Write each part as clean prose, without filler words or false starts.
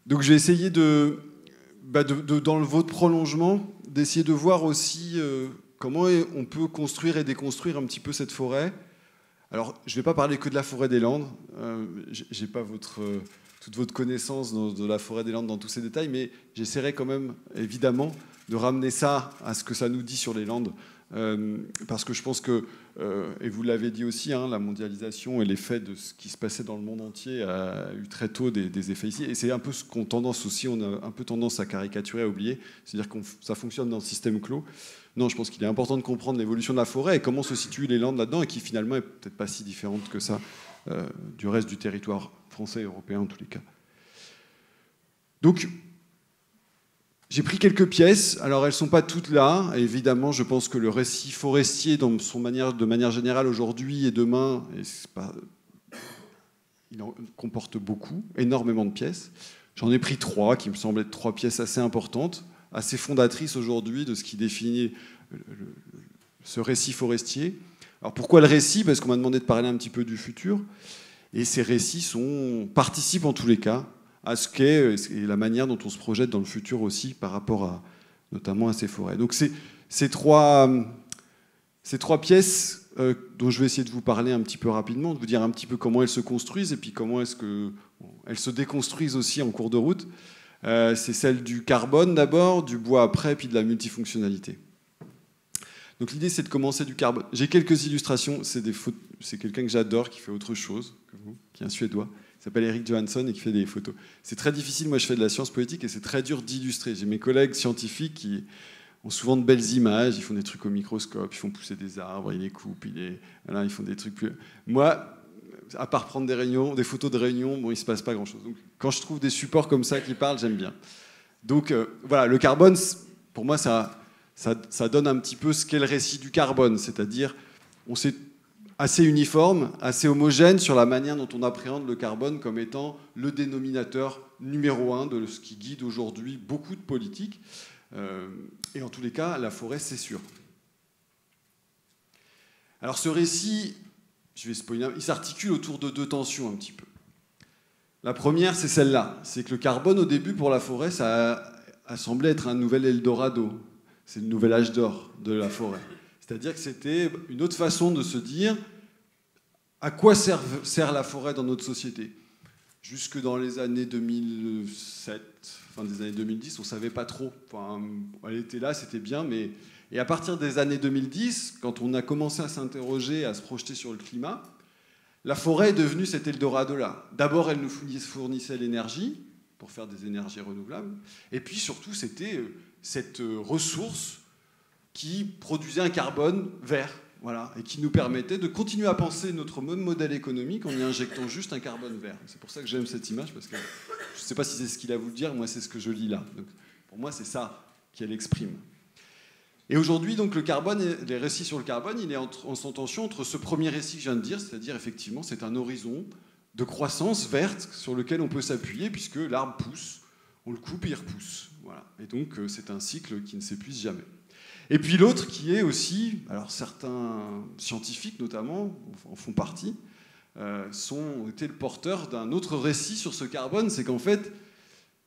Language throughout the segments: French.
Donc je vais essayer dans votre prolongement, d'essayer de voir aussi comment on peut construire et déconstruire un petit peu cette forêt. Alors, je ne vais pas parler que de la forêt des Landes. Je n'ai pas toute votre connaissance de la forêt des Landes dans tous ces détails, mais j'essaierai quand même, évidemment, de ramener ça à ce que ça nous dit sur les Landes. Parce que je pense que, et vous l'avez dit aussi, hein, la mondialisation et l'effet de ce qui se passait dans le monde entier a eu très tôt des effets ici. Et c'est un peu ce qu'on tendance aussi, on a un peu tendance à caricaturer, à oublier. C'est-à-dire que ça fonctionne dans le système clos. Non, je pense qu'il est important de comprendre l'évolution de la forêt et comment se situent les Landes là-dedans, et qui finalement est peut-être pas si différente que ça du reste du territoire français et européen en tous les cas. Donc, j'ai pris quelques pièces. Alors, elles ne sont pas toutes là. Et évidemment, je pense que le récit forestier, de manière générale, aujourd'hui et demain, il en comporte beaucoup, énormément de pièces. J'en ai pris 3, qui me semblent être 3 pièces assez importantes, assez fondatrice aujourd'hui de ce qui définit ce récit forestier. Alors pourquoi le récit? Parce qu'on m'a demandé de parler un petit peu du futur. Et ces récits participent en tous les cas à ce qu'est et la manière dont on se projette dans le futur aussi par rapport notamment à ces forêts. Donc ces trois pièces dont je vais essayer de vous parler un petit peu rapidement, de vous dire un petit peu comment elles se construisent et puis comment est-ce qu'elles se déconstruisent aussi en cours de route. C'est celle du carbone d'abord, du bois après, puis de la multifonctionnalité. Donc l'idée, c'est de commencer du carbone. J'ai quelques illustrations. C'est quelqu'un que j'adore, qui fait autre chose que vous, qui est un Suédois. Il s'appelle Erik Johansson et qui fait des photos. C'est très difficile. Moi, je fais de la science politique et c'est très dur d'illustrer. J'ai mes collègues scientifiques qui ont souvent de belles images. Ils font des trucs au microscope, ils font pousser des arbres, ils les coupent, ils font des trucs plus... Moi, à part prendre des photos de réunion, bon, il ne se passe pas grand-chose. Donc, quand je trouve des supports comme ça qui parlent, j'aime bien. Donc, voilà, le carbone, pour moi, ça donne un petit peu ce qu'est le récit du carbone, c'est-à-dire, c'est assez uniforme, assez homogène sur la manière dont on appréhende le carbone comme étant le dénominateur numéro 1 de ce qui guide aujourd'hui beaucoup de politiques. Et en tous les cas, la forêt, c'est sûr. Alors, ce récit... Je vais spoiler, il s'articule autour de 2 tensions un petit peu. La première, c'est celle-là. C'est que le carbone, au début, pour la forêt, ça a semblé être un nouvel Eldorado. C'est le nouvel âge d'or de la forêt. C'est-à-dire que c'était une autre façon de se dire à quoi sert la forêt dans notre société. Jusque dans les années 2007, fin des années 2010, on ne savait pas trop. Enfin, elle était là, c'était bien, mais... Et à partir des années 2010, quand on a commencé à s'interroger, à se projeter sur le climat, la forêt est devenue cet Eldorado-là. D'abord, elle nous fournissait l'énergie, pour faire des énergies renouvelables, et puis surtout, c'était cette ressource qui produisait un carbone vert, voilà, et qui nous permettait de continuer à penser notre même modèle économique en y injectant juste un carbone vert. C'est pour ça que j'aime cette image, parce que je ne sais pas si c'est ce qu'il a voulu dire, moi c'est ce que je lis là. Donc, pour moi, c'est ça qu'elle exprime. Et aujourd'hui, donc, les récits sur le carbone, il est en tension entre ce premier récit que je viens de dire, c'est-à-dire, effectivement, c'est un horizon de croissance verte sur lequel on peut s'appuyer, puisque l'arbre pousse, on le coupe et il repousse. Voilà. Et donc, c'est un cycle qui ne s'épuise jamais. Et puis l'autre qui est aussi, alors certains scientifiques notamment en font partie, ont été le porteur d'un autre récit sur ce carbone, c'est qu'en fait,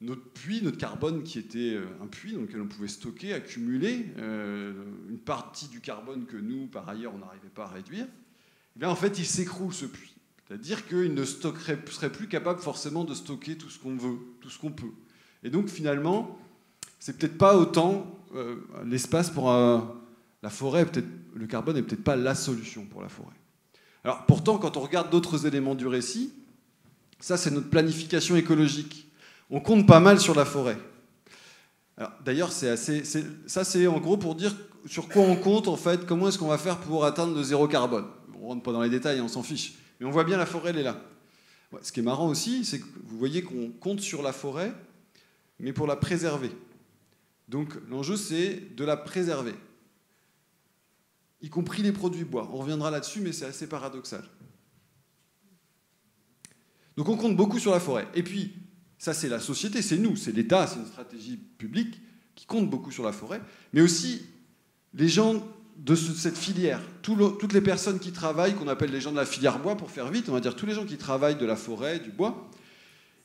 notre carbone qui était un puits dans lequel on pouvait stocker, accumuler une partie du carbone que nous, par ailleurs, on n'arrivait pas à réduire, et bien en fait, il s'écroule ce puits. C'est-à-dire qu'il ne serait plus capable forcément de stocker tout ce qu'on veut, tout ce qu'on peut. Et donc finalement, c'est peut-être pas autant l'espace pour la forêt, le carbone n'est peut-être pas la solution pour la forêt. Alors pourtant, quand on regarde d'autres éléments du récit, ça c'est notre planification écologique. On compte pas mal sur la forêt. D'ailleurs, ça c'est en gros pour dire sur quoi on compte en fait, comment est-ce qu'on va faire pour atteindre le zéro carbone. On ne rentre pas dans les détails, on s'en fiche. Mais on voit bien la forêt, elle est là. Ouais, ce qui est marrant aussi, c'est que vous voyez qu'on compte sur la forêt, mais pour la préserver. Donc l'enjeu, c'est de la préserver, y compris les produits bois. On reviendra là-dessus, mais c'est assez paradoxal. Donc on compte beaucoup sur la forêt. Et puis, ça c'est la société, c'est nous, c'est l'État, c'est une stratégie publique qui compte beaucoup sur la forêt, mais aussi les gens de cette filière, toutes les personnes qui travaillent, qu'on appelle les gens de la filière bois, pour faire vite, on va dire tous les gens qui travaillent de la forêt, du bois,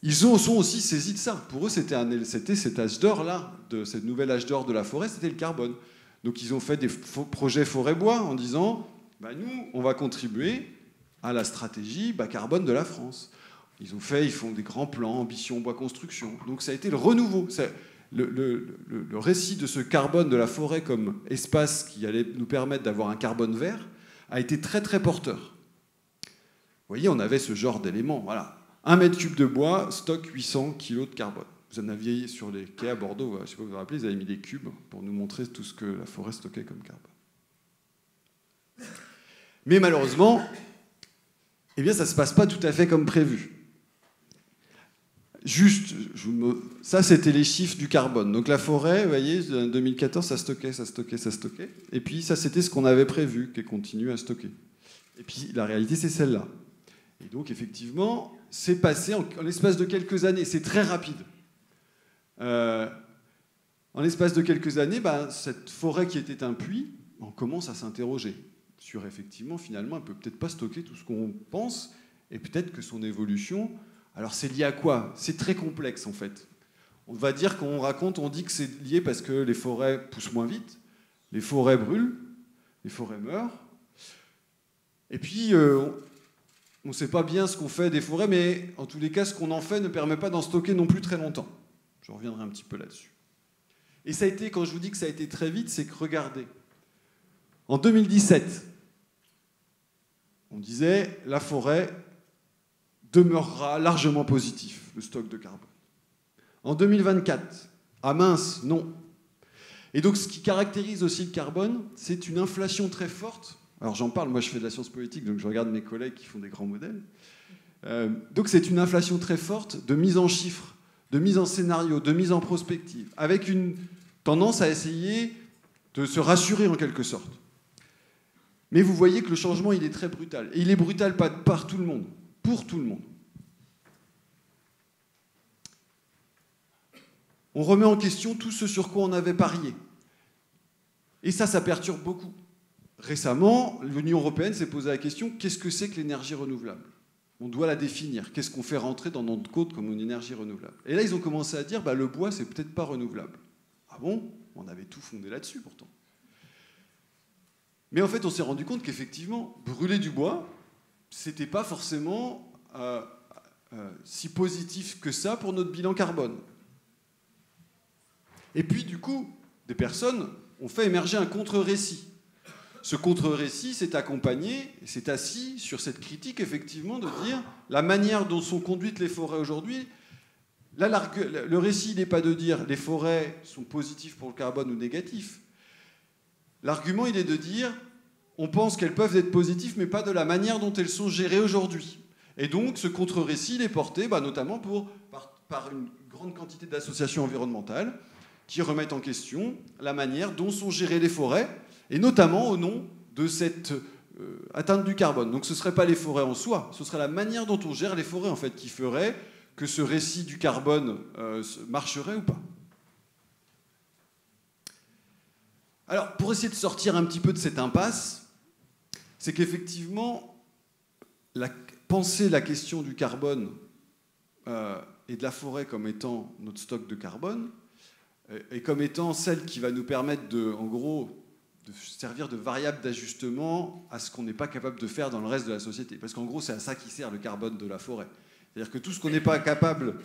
ils sont aussi saisis de ça. Pour eux, c'était cet âge d'or-là, de cette nouvelle âge d'or de la forêt, c'était le carbone. Donc ils ont fait des projets forêt-bois en disant nous, on va contribuer à la stratégie bas carbone de la France. Ils font des grands plans, ambition, bois construction. Donc ça a été le renouveau. Le récit de ce carbone de la forêt comme espace qui allait nous permettre d'avoir un carbone vert a été très très porteur. Vous voyez, on avait ce genre d'éléments. Voilà. 1 mètre cube de bois, stock 800 kg de carbone. Vous en aviez sur les quais à Bordeaux, je ne sais pas si vous vous rappelez, ils avaient mis des cubes pour nous montrer tout ce que la forêt stockait comme carbone. Mais malheureusement, ça ne se passe pas tout à fait comme prévu. Juste, ça c'était les chiffres du carbone. Donc la forêt, vous voyez, en 2014, ça stockait. Et puis ça c'était ce qu'on avait prévu, qu'elle continue à stocker. Et puis la réalité c'est celle-là. Et donc effectivement, c'est passé en l'espace de quelques années. C'est très rapide. En l'espace de quelques années, cette forêt qui était un puits, on commence à s'interroger sur effectivement, finalement, elle ne peut peut-être pas stocker tout ce qu'on pense, et peut-être que son évolution... Alors c'est lié à quoi? C'est très complexe en fait. On va dire on dit que c'est lié parce que les forêts poussent moins vite, les forêts brûlent, les forêts meurent. Et puis on ne sait pas bien ce qu'on fait des forêts, mais en tous les cas, ce qu'on en fait ne permet pas d'en stocker non plus très longtemps. Je reviendrai un petit peu là-dessus. Et ça a été, quand je vous dis que ça a été très vite, c'est que regardez, en 2017, on disait la forêt demeurera largement positif, le stock de carbone. En 2024, ah mince, non. Et donc ce qui caractérise aussi le carbone, c'est une inflation très forte. Alors j'en parle, moi je fais de la science politique, donc je regarde mes collègues qui font des grands modèles. Donc c'est une inflation très forte de mise en chiffres, de mise en scénario, de mise en prospective, avec une tendance à essayer de se rassurer en quelque sorte. Mais vous voyez que le changement, il est très brutal. Et il est brutal pas par tout le monde, pour tout le monde. On remet en question tout ce sur quoi on avait parié. Et ça perturbe beaucoup. Récemment, l'Union européenne s'est posé la question, qu'est-ce que c'est que l'énergie renouvelable? On doit la définir. Qu'est-ce qu'on fait rentrer dans notre code comme une énergie renouvelable? Et là, ils ont commencé à dire, le bois, c'est peut-être pas renouvelable. Ah bon? On avait tout fondé là-dessus, pourtant. Mais en fait, on s'est rendu compte qu'effectivement, brûler du bois, c'était pas forcément si positif que ça pour notre bilan carbone. Et puis, du coup, des personnes ont fait émerger un contre-récit. Ce contre-récit s'est accompagné, s'est assis sur cette critique, effectivement, de dire la manière dont sont conduites les forêts aujourd'hui. Là, le récit, il n'est pas de dire les forêts sont positives pour le carbone ou négatifs. L'argument, il est de dire on pense qu'elles peuvent être positives, mais pas de la manière dont elles sont gérées aujourd'hui. Et donc, ce contre-récit, il est porté notamment par une grande quantité d'associations environnementales qui remettent en question la manière dont sont gérées les forêts, et notamment au nom de cette atteinte du carbone. Donc ce ne serait pas les forêts en soi, ce serait la manière dont on gère les forêts en fait, qui ferait que ce récit du carbone marcherait ou pas. Alors pour essayer de sortir un petit peu de cette impasse, c'est qu'effectivement, penser la question du carbone et de la forêt comme étant notre stock de carbone, et comme étant celle qui va nous permettre en gros, de servir de variable d'ajustement à ce qu'on n'est pas capable de faire dans le reste de la société. Parce qu'en gros, c'est à ça qui sert le carbone de la forêt. C'est-à-dire que tout ce qu'on n'est pas capable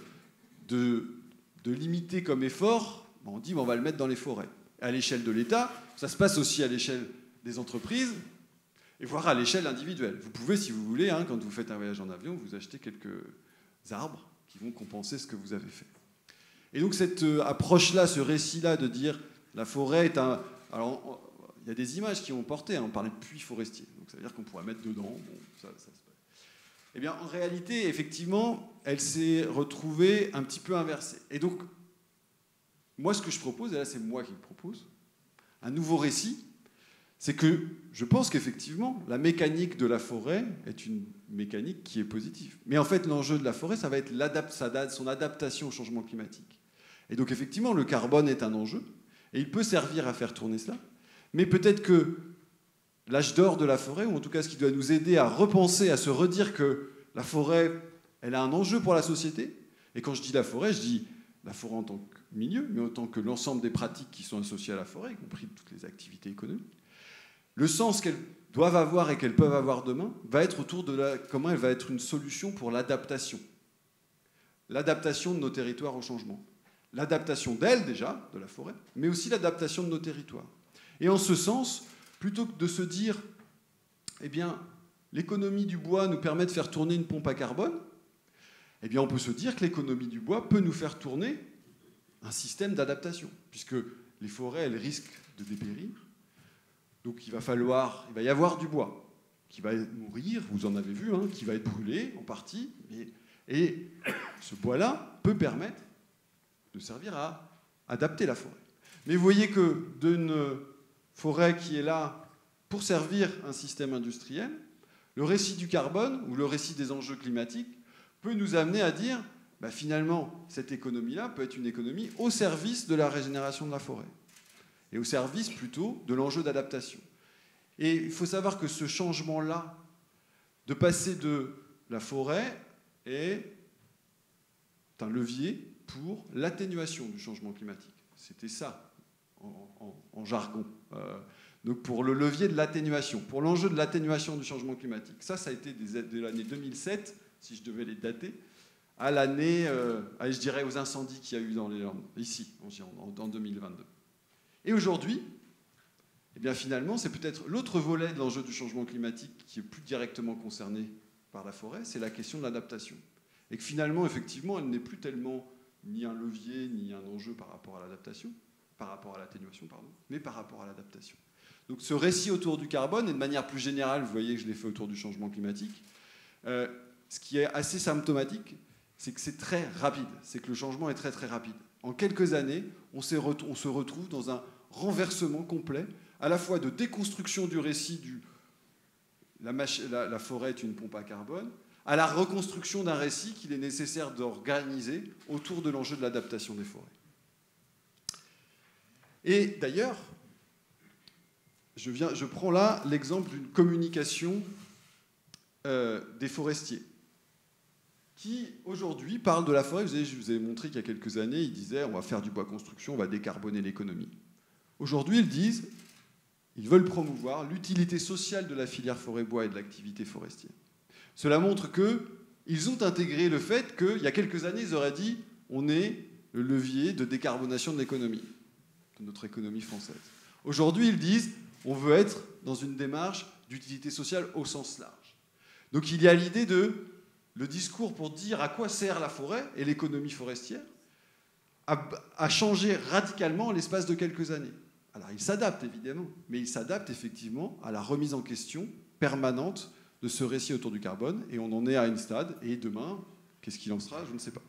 de limiter comme effort, on dit on va le mettre dans les forêts. À l'échelle de l'État, ça se passe aussi à l'échelle des entreprises, et voire à l'échelle individuelle. Vous pouvez, si vous voulez, quand vous faites un voyage en avion, vous achetez quelques arbres qui vont compenser ce que vous avez fait. Et donc cette approche-là, ce récit-là de dire la forêt est un... Alors, il y a des images qui ont porté, on parlait de puits forestiers, donc ça veut dire qu'on pourrait mettre dedans, ça se passe. Eh bien, en réalité, effectivement, elle s'est retrouvée un petit peu inversée. Et donc, moi, ce que je propose, et là c'est moi qui le propose, un nouveau récit, c'est que je pense qu'effectivement, la mécanique de la forêt est une mécanique qui est positive. Mais en fait, l'enjeu de la forêt, ça va être son adaptation au changement climatique. Et donc, effectivement, le carbone est un enjeu, et il peut servir à faire tourner cela. Mais peut-être que l'âge d'or de la forêt, ou en tout cas ce qui doit nous aider à repenser, à se redire que la forêt, elle a un enjeu pour la société, Et quand je dis la forêt, je dis la forêt en tant que milieu, mais en tant que l'ensemble des pratiques qui sont associées à la forêt, y compris toutes les activités économiques. Le sens qu'elles doivent avoir et qu'elles peuvent avoir demain va être autour de comment elle va être une solution pour l'adaptation. L'adaptation de nos territoires au changement. L'adaptation d'elle, déjà, de la forêt, mais aussi l'adaptation de nos territoires. Et en ce sens, plutôt que de se dire, eh bien, l'économie du bois nous permet de faire tourner une pompe à carbone, eh bien, on peut se dire que l'économie du bois peut nous faire tourner un système d'adaptation, puisque les forêts, elles risquent de dépérir. Donc il va y avoir du bois qui va mourir, vous en avez vu, qui va être brûlé en partie, et ce bois-là peut permettre de servir à adapter la forêt. Mais vous voyez que d'une forêt qui est là pour servir un système industriel, le récit du carbone ou le récit des enjeux climatiques peut nous amener à dire, finalement, cette économie-là peut être une économie au service de la régénération de la forêt et au service plutôt de l'enjeu d'adaptation. Et il faut savoir que ce changement-là, de passer de la forêt, est un levier pour l'atténuation du changement climatique. C'était ça, en jargon. Donc pour le levier de l'atténuation, pour l'enjeu de l'atténuation du changement climatique. Ça a été de l'année 2007, si je devais les dater, à l'année, je dirais aux incendies qu'il y a eu dans les Landes, ici, en Gironde, en 2022. Et aujourd'hui, eh bien finalement, c'est peut-être l'autre volet de l'enjeu du changement climatique qui est plus directement concerné par la forêt, c'est la question de l'adaptation. Et que finalement, effectivement, elle n'est plus tellement ni un levier, ni un enjeu par rapport à l'adaptation, par rapport à l'atténuation, pardon, mais par rapport à l'adaptation. Donc ce récit autour du carbone, et de manière plus générale, vous voyez que je l'ai fait autour du changement climatique, ce qui est assez symptomatique, c'est que c'est très rapide, c'est que le changement est très très rapide. En quelques années, on se retrouve dans un renversement complet, à la fois de déconstruction du récit la forêt est une pompe à carbone, à la reconstruction d'un récit qu'il est nécessaire d'organiser autour de l'enjeu de l'adaptation des forêts. Et d'ailleurs, je prends là l'exemple d'une communication des forestiers qui, aujourd'hui, parlent de la forêt. Je vous ai montré qu'il y a quelques années, ils disaient on va faire du bois construction, on va décarboner l'économie. Aujourd'hui, ils disent ils veulent promouvoir l'utilité sociale de la filière forêt-bois et de l'activité forestière. Cela montre qu'ils ont intégré le fait qu'il y a quelques années, ils auraient dit on est le levier de décarbonation de l'économie, de notre économie française. Aujourd'hui, ils disent on veut être dans une démarche d'utilité sociale au sens large. Donc il y a l'idée le discours pour dire à quoi sert la forêt et l'économie forestière a changé radicalement en l'espace de quelques années. Alors il s'adapte évidemment, mais il s'adapte effectivement à la remise en question permanente de ce récit autour du carbone, et on en est à un stade, et demain, qu'est-ce qu'il en sera, je ne sais pas.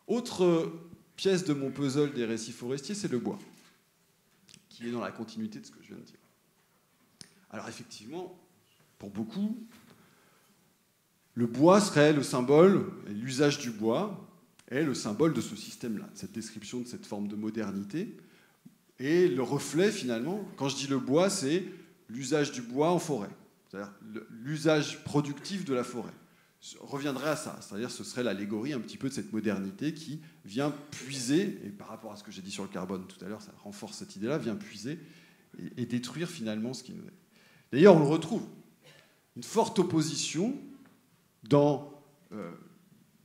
Autre pièce de mon puzzle des récits forestiers, c'est le bois, qui est dans la continuité de ce que je viens de dire. Alors effectivement, pour beaucoup, le bois serait le symbole, et l'usage du bois est le symbole de ce système-là, de cette description de cette forme de modernité, et le reflet finalement, quand je dis le bois, c'est l'usage du bois en forêt. C'est-à-dire l'usage productif de la forêt. Je reviendrai à ça, c'est-à-dire ce serait l'allégorie un petit peu de cette modernité qui vient puiser, et par rapport à ce que j'ai dit sur le carbone tout à l'heure, ça renforce cette idée-là, vient puiser et détruire finalement ce qui nous est. D'ailleurs, on le retrouve, une forte opposition par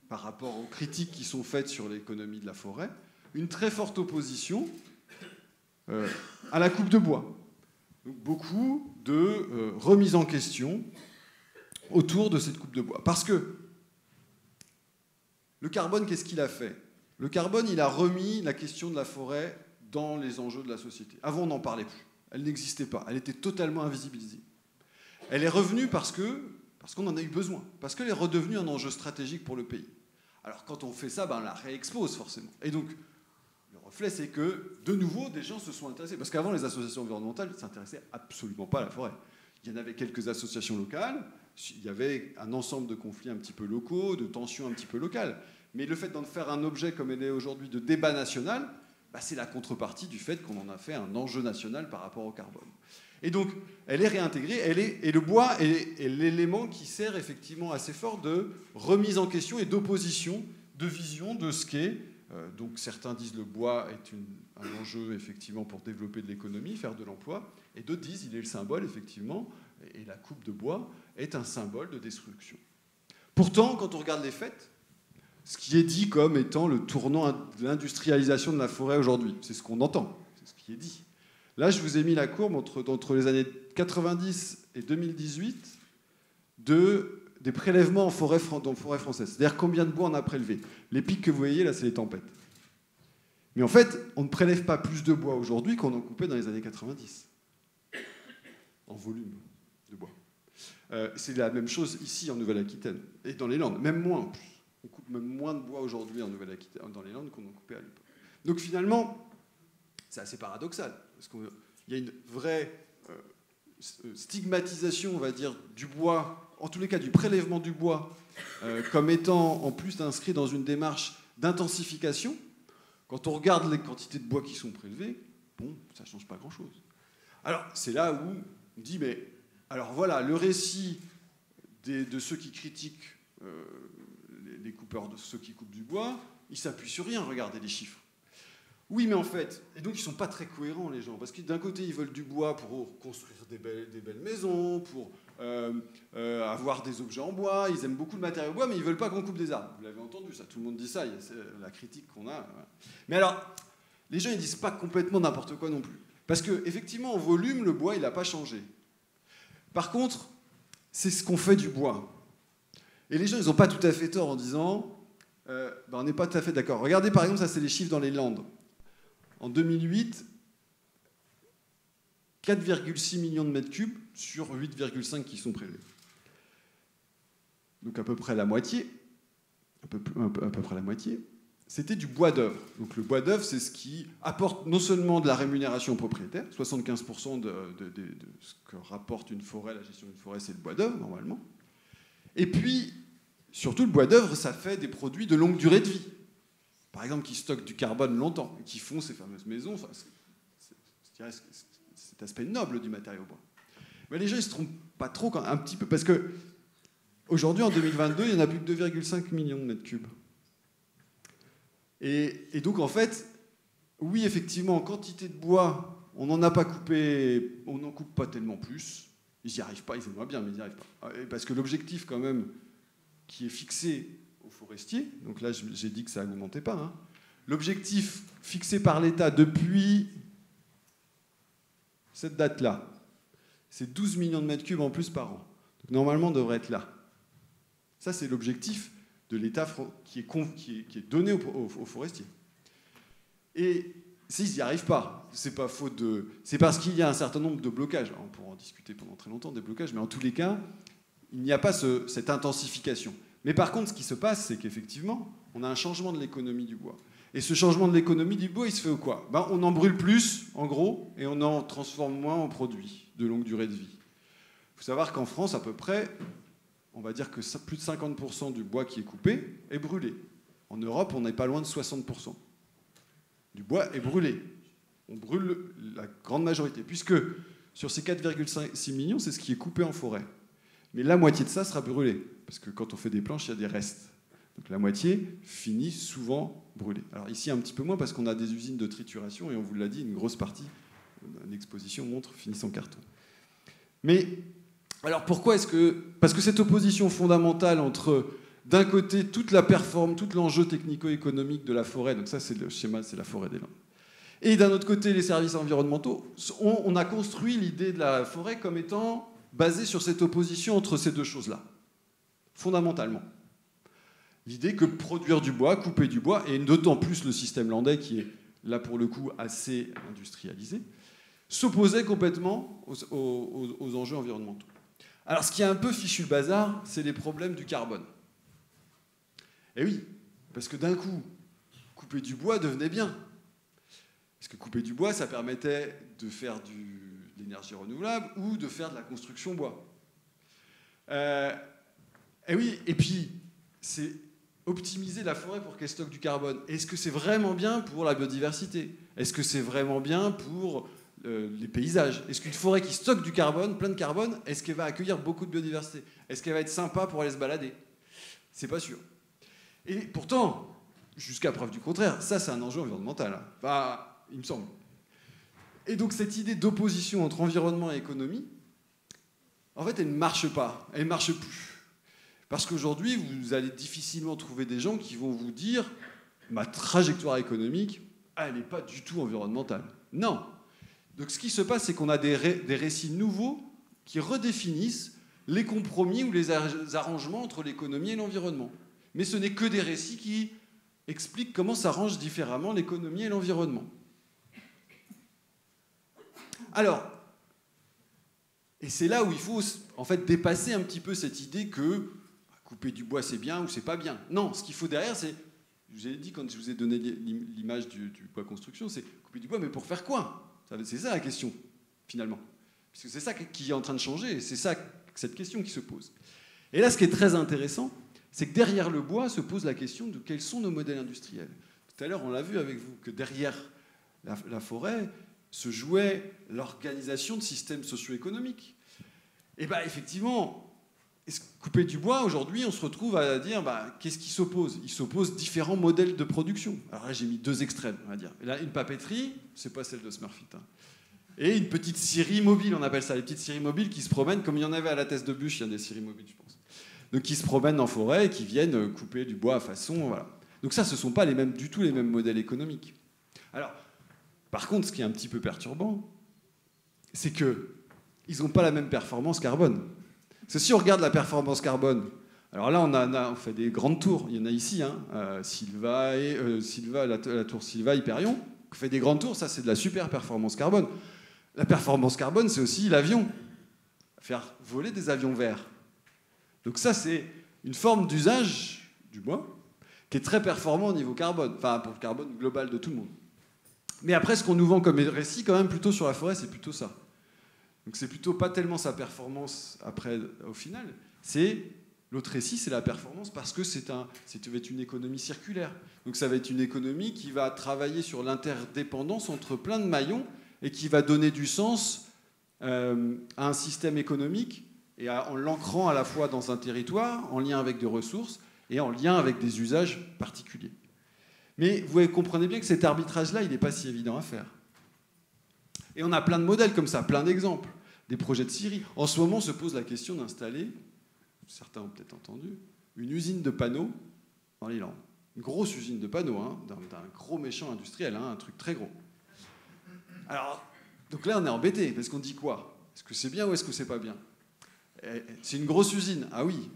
rapport aux critiques qui sont faites sur l'économie de la forêt, une très forte opposition à la coupe de bois. Donc beaucoup de remise en question autour de cette coupe de bois. Parce que le carbone, qu'est-ce qu'il a fait? Le carbone, il a remis la question de la forêt dans les enjeux de la société. Avant, on n'en parlait plus. Elle n'existait pas. Elle était totalement invisibilisée. Elle est revenue parce qu'on en a eu besoin. Parce qu'elle est redevenue un enjeu stratégique pour le pays. Alors quand on fait ça, on la réexpose forcément. Et donc, le reflet, c'est que, de nouveau, des gens se sont intéressés. Parce qu'avant, les associations environnementales ne s'intéressaient absolument pas à la forêt. Il y en avait quelques associations locales, il y avait un ensemble de conflits un petit peu locaux, de tensions un petit peu locales. Mais le fait d'en faire un objet comme elle est aujourd'hui de débat national, c'est la contrepartie du fait qu'on en a fait un enjeu national par rapport au carbone. Et donc, elle est réintégrée, et le bois est l'élément qui sert effectivement assez fort de remise en question et d'opposition, de vision de ce qu'est. Donc certains disent le bois est un enjeu effectivement pour développer de l'économie, faire de l'emploi, et d'autres disent il est le symbole effectivement, et la coupe de bois est un symbole de destruction. Pourtant, quand on regarde les faits, ce qui est dit comme étant le tournant de l'industrialisation de la forêt aujourd'hui, c'est ce qu'on entend, c'est ce qui est dit. Là, je vous ai mis la courbe entre les années 90 et 2018 des prélèvements dans forêt française. C'est-à-dire combien de bois on a prélevé. Les pics que vous voyez, là, c'est les tempêtes. Mais en fait, on ne prélève pas plus de bois aujourd'hui qu'on en coupait dans les années 90. En volume de bois. C'est la même chose ici, en Nouvelle-Aquitaine. Et dans les Landes, même moins en plus. On coupe même moins de bois aujourd'hui en Nouvelle-Aquitaine, dans les Landes qu'on en coupait à l'époque. Donc finalement, c'est assez paradoxal. Parce qu'il y a une vraie stigmatisation, on va dire, du bois, en tous les cas du prélèvement du bois, comme étant en plus inscrit dans une démarche d'intensification. Quand on regarde les quantités de bois qui sont prélevées, bon, ça ne change pas grand-chose. Alors, c'est là où on dit, mais alors voilà, le récit de ceux qui critiquent les coupeurs, de ceux qui coupent du bois, il s'appuie sur rien, regardez les chiffres. Oui, mais en fait, et donc ils ne sont pas très cohérents, les gens, parce que d'un côté, ils veulent du bois pour construire des belles maisons, pour avoir des objets en bois, ils aiment beaucoup le matériau bois, mais ils ne veulent pas qu'on coupe des arbres. Vous l'avez entendu, ça, tout le monde dit ça, c'est la critique qu'on a. Voilà. Mais alors, les gens, ils ne disent pas complètement n'importe quoi non plus. Parce qu'effectivement, en volume, le bois, il n'a pas changé. Par contre, c'est ce qu'on fait du bois. Et les gens, ils n'ont pas tout à fait tort en disant on n'est pas tout à fait d'accord. Regardez, par exemple, ça, c'est les chiffres dans les Landes. En 2008, 4,6 millions de mètres cubes sur 8,5 qui sont prélevés. Donc à peu près la moitié, à peu près la moitié, c'était du bois d'œuvre. Donc le bois d'œuvre, c'est ce qui apporte non seulement de la rémunération aux propriétaires, 75% de ce que rapporte une forêt, la gestion d'une forêt, c'est le bois d'œuvre, normalement. Et puis, surtout, le bois d'œuvre, ça fait des produits de longue durée de vie. Par exemple, qui stockent du carbone longtemps, et qui font ces fameuses maisons. Enfin, c'est cet aspect noble du matériau bois. Mais les gens, ils ne se trompent pas trop, un petit peu, parce que aujourd'hui, en 2022, il n'y en a plus que 2,5 millions de mètres cubes. Et donc, en fait, oui, effectivement, en quantité de bois, on n'en a pas coupé, on n'en coupe pas tellement plus. Ils n'y arrivent pas, ils aimeraient bien, mais ils n'y arrivent pas. Parce que l'objectif, quand même, qui est fixé aux forestiers, donc là, j'ai dit que ça n'augmentait pas, hein. L'objectif fixé par l'État depuis cette date-là, c'est 12 millions de mètres cubes en plus par an. Donc, normalement, on devrait être là. Ça, c'est l'objectif de l'État qui est donné aux forestiers. Et s'ils n'y arrivent pas, c'est pas faute de... C'est parce qu'il y a un certain nombre de blocages. On pourra en discuter pendant très longtemps, des blocages, mais en tous les cas, il n'y a pas cette intensification. Mais par contre, ce qui se passe, c'est qu'effectivement, on a un changement de l'économie du bois. Et ce changement de l'économie du bois, il se fait au quoi ? On en brûle plus, en gros, et on en transforme moins en produits de longue durée de vie. Il faut savoir qu'en France, à peu près, on va dire que plus de 50% du bois qui est coupé est brûlé. En Europe, on n'est pas loin de 60%. Du bois est brûlé. On brûle la grande majorité, puisque sur ces 4,6 millions, c'est ce qui est coupé en forêt. Mais la moitié de ça sera brûlé, parce que quand on fait des planches, il y a des restes. Donc la moitié finit souvent brûlée. Alors ici, un petit peu moins, parce qu'on a des usines de trituration, et on vous l'a dit, une grosse partie, l'exposition montre, finissent en carton. Mais, alors pourquoi est-ce que... Parce que cette opposition fondamentale entre, d'un côté, toute la performance, tout l'enjeu technico-économique de la forêt, donc ça c'est le schéma, c'est la forêt des Landes, et d'un autre côté, les services environnementaux, on a construit l'idée de la forêt comme étant basée sur cette opposition entre ces deux choses-là, fondamentalement. L'idée que produire du bois, couper du bois, et d'autant plus le système landais qui est là pour le coup assez industrialisé, s'opposait complètement aux enjeux environnementaux. Alors ce qui a un peu fichu le bazar, c'est les problèmes du carbone. Et oui, parce que d'un coup, couper du bois devenait bien. Parce que couper du bois, ça permettait de faire de l'énergie renouvelable ou de faire de la construction bois. Et oui, et puis, c'est optimiser la forêt pour qu'elle stocke du carbone. Est-ce que c'est vraiment bien pour la biodiversité ? Est-ce que c'est vraiment bien pour les paysages. Est-ce qu'une forêt qui stocke du carbone, plein de carbone, est-ce qu'elle va accueillir beaucoup de biodiversité? Est-ce qu'elle va être sympa pour aller se balader? C'est pas sûr. Et pourtant, jusqu'à preuve du contraire, ça c'est un enjeu environnemental. Hein. Enfin, il me semble. Et donc cette idée d'opposition entre environnement et économie, en fait, elle ne marche pas. Elle ne marche plus. Parce qu'aujourd'hui, vous allez difficilement trouver des gens qui vont vous dire ma trajectoire économique, elle n'est pas du tout environnementale. Non. Donc ce qui se passe, c'est qu'on a des récits nouveaux qui redéfinissent les compromis ou les arrangements entre l'économie et l'environnement. Mais ce n'est que des récits qui expliquent comment s'arrangent différemment l'économie et l'environnement. Alors, et c'est là où il faut en fait dépasser un petit peu cette idée que couper du bois c'est bien ou c'est pas bien. Non, ce qu'il faut derrière, c'est, je vous ai dit quand je vous ai donné l'image du bois construction, c'est couper du bois, mais pour faire quoi? C'est ça la question, finalement. Parce que c'est ça qui est en train de changer, et c'est ça, cette question qui se pose. Et là, ce qui est très intéressant, c'est que derrière le bois se pose la question de quels sont nos modèles industriels. Tout à l'heure, on l'a vu avec vous, que derrière la forêt se jouait l'organisation de systèmes socio-économiques. Et bien, effectivement, couper du bois, aujourd'hui, on se retrouve à dire qu'est-ce qui s'oppose? Il s'oppose différents modèles de production. Alors là, j'ai mis deux extrêmes, on va dire. Et là, une papeterie, c'est pas celle de Smurfit. Hein. Et une petite scierie mobile, on appelle ça, les petites scieries mobiles qui se promènent, comme il y en avait à la Thèse de Bûche, il y a des scieries mobiles, je pense. Donc qui se promènent en forêt et qui viennent couper du bois à façon. Voilà. Donc ça, ce ne sont pas du tout les mêmes modèles économiques. Alors, par contre, ce qui est un petit peu perturbant, c'est qu'ils n'ont pas la même performance carbone. Parce que si on regarde la performance carbone, alors là, on fait des grandes tours. Il y en a ici, hein, Silva, la tour Silva, Hyperion. On fait des grandes tours, ça, c'est de la super performance carbone. La performance carbone, c'est aussi l'avion. Faire voler des avions verts. Donc ça, c'est une forme d'usage du bois qui est très performant au niveau carbone, enfin pour le carbone global de tout le monde. Mais après, ce qu'on nous vend comme récit, quand même, plutôt sur la forêt, c'est plutôt ça. Donc c'est plutôt pas tellement sa performance après, au final, c'est l'autre récit, c'est la performance parce que ça va être une économie circulaire. Donc ça va être une économie qui va travailler sur l'interdépendance entre plein de maillons et qui va donner du sens à un système économique et en l'ancrant à la fois dans un territoire, en lien avec des ressources et en lien avec des usages particuliers. Mais vous comprenez bien que cet arbitrage-là, il n'est pas si évident à faire. Et on a plein de modèles comme ça, plein d'exemples, des projets de scierie. En ce moment, se pose la question d'installer, certains ont peut-être entendu, une usine de panneaux dans les Landes. Une grosse usine de panneaux, hein, d'un gros méchant industriel, hein, un truc très gros. Alors, donc là, on est embêté, parce qu'on dit quoi? Est-ce que c'est bien ou est-ce que c'est pas bien? C'est une grosse usine, ah oui,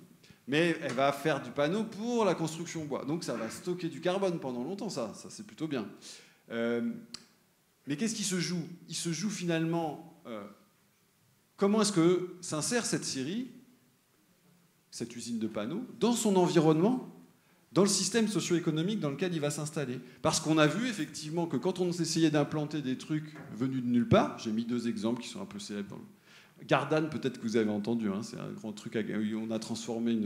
mais elle va faire du panneau pour la construction bois. Donc ça va stocker du carbone pendant longtemps, ça c'est plutôt bien. Mais qu'est-ce qui se joue? Il se joue finalement... comment est-ce que s'insère cette scierie, cette usine de panneaux, dans son environnement, dans le système socio-économique dans lequel il va s'installer? Parce qu'on a vu effectivement que quand on essayait d'implanter des trucs venus de nulle part, j'ai mis deux exemples qui sont un peu célèbres dans le... Gardanne, peut-être que vous avez entendu, hein, c'est un grand truc où on a transformé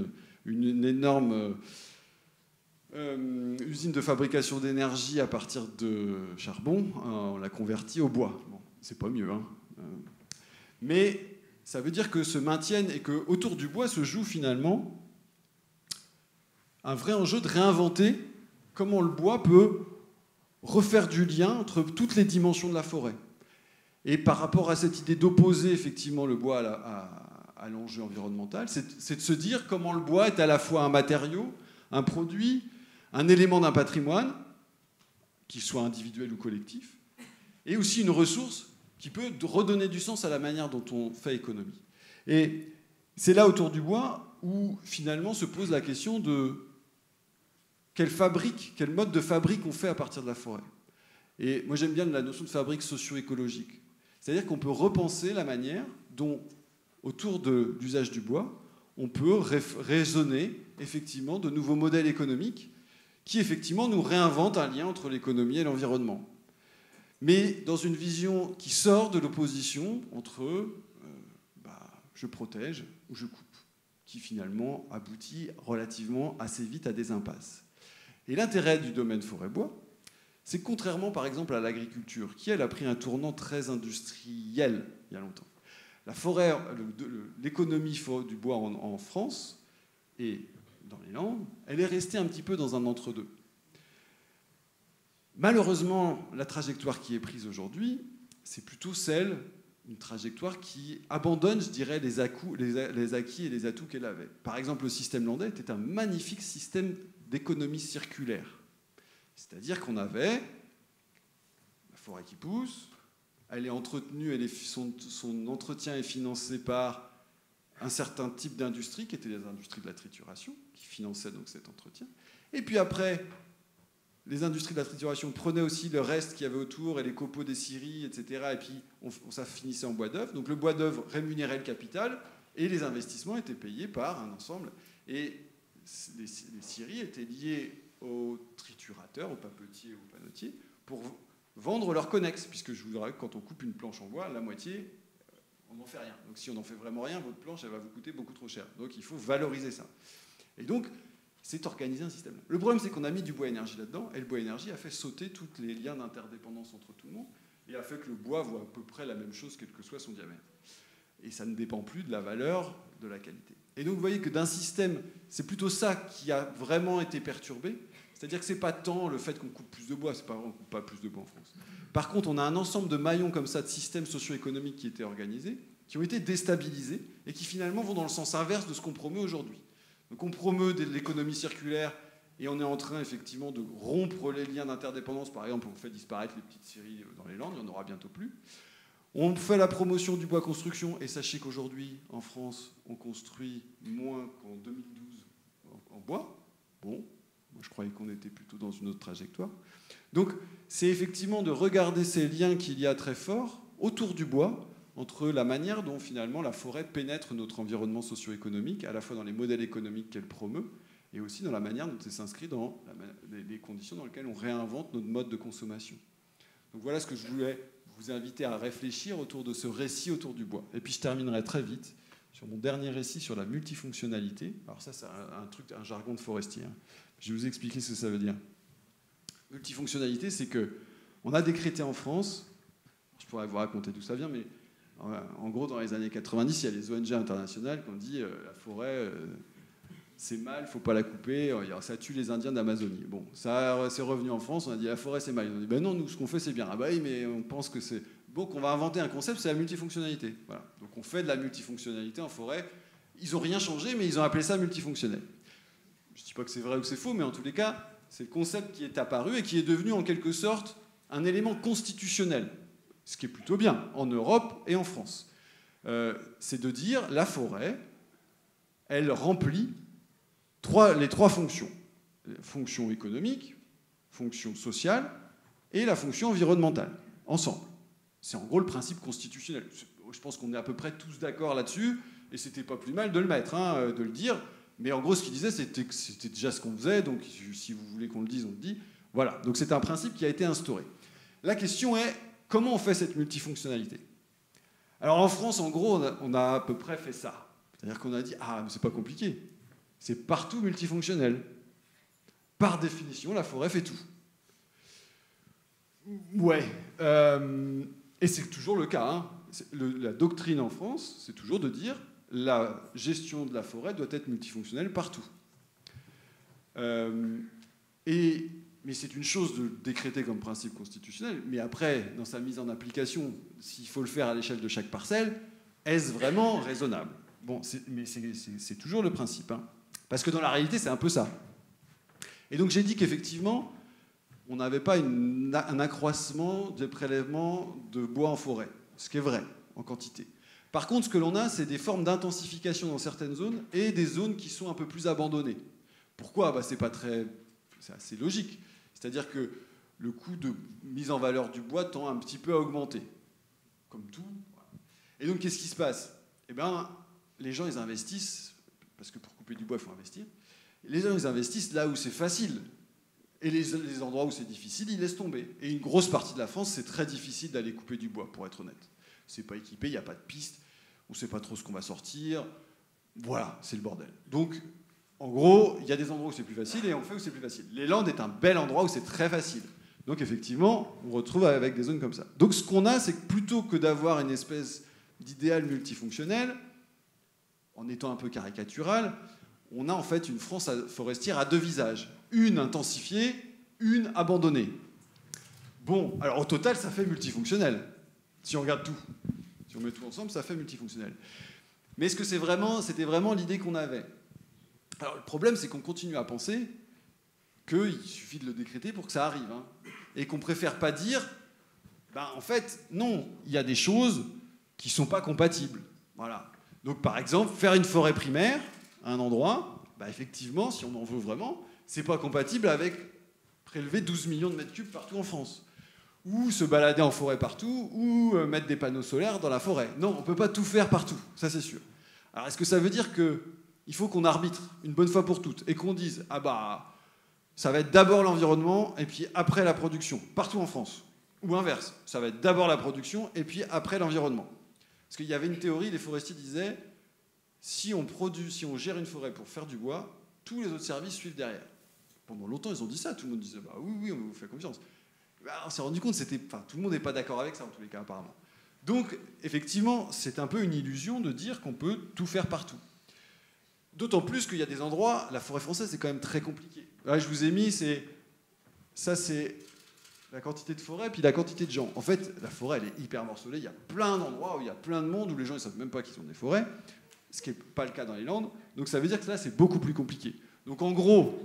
une énorme usine de fabrication d'énergie à partir de charbon, on l'a convertie au bois. Bon, c'est pas mieux, hein. Mais ça veut dire que se maintiennent et qu'autour du bois se joue finalement un vrai enjeu de réinventer comment le bois peut refaire du lien entre toutes les dimensions de la forêt. Et par rapport à cette idée d'opposer effectivement le bois à l'enjeu environnemental, c'est de se dire comment le bois est à la fois un matériau, un produit, un élément d'un patrimoine, qu'il soit individuel ou collectif, et aussi une ressource qui peut redonner du sens à la manière dont on fait économie. Et c'est là, autour du bois, où finalement se pose la question de quel mode de fabrique on fait à partir de la forêt. Et moi j'aime bien la notion de fabrique socio-écologique. C'est-à-dire qu'on peut repenser la manière dont, autour de l'usage du bois, on peut raisonner effectivement de nouveaux modèles économiques qui effectivement nous réinventent un lien entre l'économie et l'environnement. Mais dans une vision qui sort de l'opposition entre je protège ou je coupe, qui finalement aboutit relativement assez vite à des impasses. Et l'intérêt du domaine forêt-bois, c'est que contrairement par exemple à l'agriculture, qui elle a pris un tournant très industriel il y a longtemps. La forêt, l'économie du bois en France et dans les Landes, elle est restée un petit peu dans un entre-deux. Malheureusement, la trajectoire qui est prise aujourd'hui, c'est plutôt une trajectoire qui abandonne, je dirais, les acquis et les atouts qu'elle avait. Par exemple, le système landais était un magnifique système d'économie circulaire. C'est-à-dire qu'on avait la forêt qui pousse, elle est entretenue, son entretien est financé par un certain type d'industrie, qui étaient les industries de la trituration, qui finançaient donc cet entretien. Et puis après, les industries de la trituration prenaient aussi le reste qu'il y avait autour, et les copeaux des scieries, etc. Et puis ça finissait en bois d'œuvre. Donc le bois d'œuvre rémunérait le capital, et les investissements étaient payés par un ensemble. Et les scieries étaient liées aux triturateurs, aux papetiers, aux panetiers, pour vendre leurs connexes, puisque je vous dirais que quand on coupe une planche en bois, la moitié, on n'en fait rien. Donc si on n'en fait vraiment rien, votre planche, elle va vous coûter beaucoup trop cher. Donc il faut valoriser ça. Et donc, c'est organiser un système. Le problème, c'est qu'on a mis du bois énergie là-dedans, et le bois énergie a fait sauter tous les liens d'interdépendance entre tout le monde, et a fait que le bois vaut à peu près la même chose, quel que soit son diamètre. Et ça ne dépend plus de la valeur, de la qualité. Et donc vous voyez que d'un système, c'est plutôt ça qui a vraiment été perturbé. C'est-à-dire que ce n'est pas tant le fait qu'on coupe plus de bois, c'est pas vrai, on ne coupe pas plus de bois en France. Par contre, on a un ensemble de maillons comme ça, de systèmes socio-économiques qui étaient organisés, qui ont été déstabilisés, et qui finalement vont dans le sens inverse de ce qu'on promeut aujourd'hui. Donc on promeut l'économie circulaire, et on est en train effectivement de rompre les liens d'interdépendance. Par exemple, on fait disparaître les petites scieries dans les Landes, il n'y en aura bientôt plus. On fait la promotion du bois construction, et sachez qu'aujourd'hui, en France, on construit moins qu'en 2012 en bois. Bon, moi je croyais qu'on était plutôt dans une autre trajectoire. Donc c'est effectivement de regarder ces liens qu'il y a très forts autour du bois, entre la manière dont finalement la forêt pénètre notre environnement socio-économique, à la fois dans les modèles économiques qu'elle promeut, et aussi dans la manière dont elle s'inscrit dans les conditions dans lesquelles on réinvente notre mode de consommation. Donc voilà ce que je voulais vous inviter à réfléchir autour de ce récit autour du bois. Et puis je terminerai très vite sur mon dernier récit sur la multifonctionnalité. Alors ça, c'est un jargon de forestier. Je vais vous expliquer ce que ça veut dire. Multifonctionnalité, c'est qu'on a décrété en France, je pourrais vous raconter d'où ça vient, mais en gros, dans les années 90, il y a les ONG internationales qui ont dit la forêt, c'est mal, il ne faut pas la couper, ça tue les Indiens d'Amazonie. Bon, ça c'est revenu en France, on a dit la forêt, c'est mal. Ils ont dit, ben non, nous, ce qu'on fait, c'est bien. Ah bah oui, mais on pense que c'est... Bon, qu'on va inventer un concept, c'est la multifonctionnalité. Voilà. Donc on fait de la multifonctionnalité en forêt. Ils n'ont rien changé, mais ils ont appelé ça multifonctionnel. Je ne dis pas que c'est vrai ou c'est faux, mais en tous les cas, c'est le concept qui est apparu et qui est devenu en quelque sorte un élément constitutionnel, ce qui est plutôt bien, en Europe et en France. C'est de dire, la forêt, elle remplit les trois fonctions. Fonction économique, fonction sociale et la fonction environnementale, ensemble. C'est en gros le principe constitutionnel. Je pense qu'on est à peu près tous d'accord là-dessus, et c'était pas plus mal de le mettre, de le dire. Mais en gros, ce qu'il disait, c'était que c'était déjà ce qu'on faisait, donc si vous voulez qu'on le dise, on le dit. Voilà, donc c'est un principe qui a été instauré. La question est, comment on fait cette multifonctionnalité? Alors en France, en gros, on a à peu près fait ça. C'est-à-dire qu'on a dit, ah, mais c'est pas compliqué. C'est partout multifonctionnel. Par définition, la forêt fait tout. Ouais. Et c'est toujours le cas. Hein. La doctrine en France, c'est toujours de dire la gestion de la forêt doit être multifonctionnelle partout. Mais c'est une chose de décréter comme principe constitutionnel, mais après, dans sa mise en application, s'il faut le faire à l'échelle de chaque parcelle, est-ce vraiment raisonnable? Bon, mais c'est toujours le principe. Hein. Parce que dans la réalité, c'est un peu ça. Et donc j'ai dit qu'effectivement, on n'avait pas un accroissement des prélèvements de bois en forêt, ce qui est vrai, en quantité. Par contre, ce que l'on a, c'est des formes d'intensification dans certaines zones et des zones qui sont un peu plus abandonnées. Pourquoi? C'est assez logique. C'est-à-dire que le coût de mise en valeur du bois tend un petit peu à augmenter. Comme tout. Et donc, qu'est-ce qui se passe? Eh bien, les gens, ils investissent, parce que pour couper du bois, il faut investir. Les gens, ils investissent là où c'est facile. Et les endroits où c'est difficile, ils laissent tomber. Et une grosse partie de la France, c'est très difficile d'aller couper du bois, pour être honnête. C'est pas équipé, il n'y a pas de piste, on ne sait pas trop ce qu'on va sortir. Voilà, c'est le bordel. Donc, en gros, il y a des endroits où c'est plus facile et on fait où c'est plus facile. Les Landes est un bel endroit où c'est très facile. Donc effectivement, on retrouve avec des zones comme ça. Donc ce qu'on a, c'est que plutôt que d'avoir une espèce d'idéal multifonctionnel, en étant un peu caricatural, on a en fait une France forestière à deux visages. Une intensifiée, une abandonnée. Bon, alors au total, ça fait multifonctionnel. Si on regarde tout. Si on met tout ensemble, ça fait multifonctionnel. Mais est-ce que c'était vraiment l'idée qu'on avait? Alors le problème, c'est qu'on continue à penser qu'il suffit de le décréter pour que ça arrive. Hein. Et qu'on préfère pas dire, en fait, non, il y a des choses qui ne sont pas compatibles. Voilà. Donc par exemple, faire une forêt primaire à un endroit, effectivement, si on en veut vraiment, c'est pas compatible avec prélever 12 millions de mètres cubes partout en France. Ou se balader en forêt partout, ou mettre des panneaux solaires dans la forêt. Non, on ne peut pas tout faire partout, ça c'est sûr. Alors est-ce que ça veut dire qu'il faut qu'on arbitre une bonne fois pour toutes et qu'on dise, ça va être d'abord l'environnement et puis après la production, partout en France? Ou inverse, ça va être d'abord la production et puis après l'environnement? Parce qu'il y avait une théorie, les forestiers disaient, si on gère une forêt pour faire du bois, tous les autres services suivent derrière. Pendant longtemps, ils ont dit ça, tout le monde disait, oui, on vous fait confiance. On s'est rendu compte que tout le monde n'est pas d'accord avec ça, en tous les cas, apparemment. Donc, effectivement, c'est un peu une illusion de dire qu'on peut tout faire partout. D'autant plus qu'il y a des endroits, la forêt française, c'est quand même très compliqué. Là, je vous ai mis, ça c'est la quantité de forêt, puis la quantité de gens. En fait, la forêt, elle est hyper morcelée. Il y a plein d'endroits où il y a plein de monde, où les gens ne savent même pas qu'ils ont des forêts, ce qui n'est pas le cas dans les Landes. Donc ça veut dire que là, c'est beaucoup plus compliqué. Donc en gros,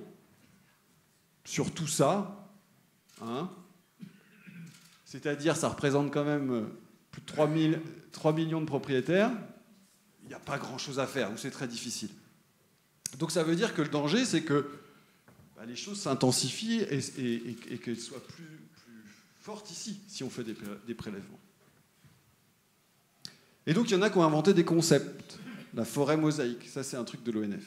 sur tout ça, c'est-à-dire ça représente quand même plus de 3 millions de propriétaires, il n'y a pas grand-chose à faire, ou c'est très difficile. Donc ça veut dire que le danger, c'est que les choses s'intensifient et qu'elles soient plus fortes ici, si on fait des prélèvements. Et donc il y en a qui ont inventé des concepts. La forêt mosaïque, ça c'est un truc de l'ONF.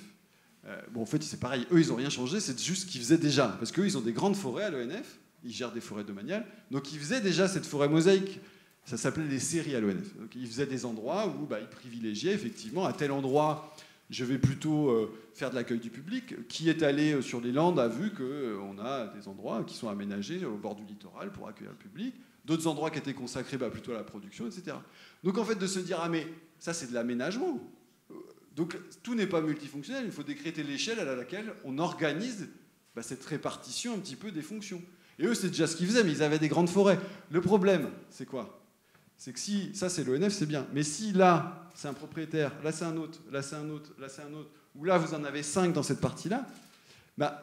En fait, c'est pareil, eux, ils n'ont rien changé, c'est juste ce qu'ils faisaient déjà. Parce qu'eux, ils ont des grandes forêts à l'ONF, ils gèrent des forêts domaniales, donc ils faisaient déjà cette forêt mosaïque. Ça s'appelait des séries à l'ONF. Donc ils faisaient des endroits où ils privilégiaient effectivement à tel endroit, je vais plutôt faire de l'accueil du public. Qui est allé sur les Landes a vu qu'on a des endroits qui sont aménagés au bord du littoral pour accueillir le public, d'autres endroits qui étaient consacrés plutôt à la production, etc. Donc en fait, de se dire, mais ça c'est de l'aménagement. Donc tout n'est pas multifonctionnel, il faut décréter l'échelle à laquelle on organise cette répartition un petit peu des fonctions. Et eux, c'est déjà ce qu'ils faisaient, mais ils avaient des grandes forêts. Le problème, c'est quoi? C'est que si, ça c'est l'ONF, c'est bien, mais si là, c'est un propriétaire, là c'est un autre, là c'est un autre, là c'est un autre, ou là vous en avez 5 dans cette partie-là,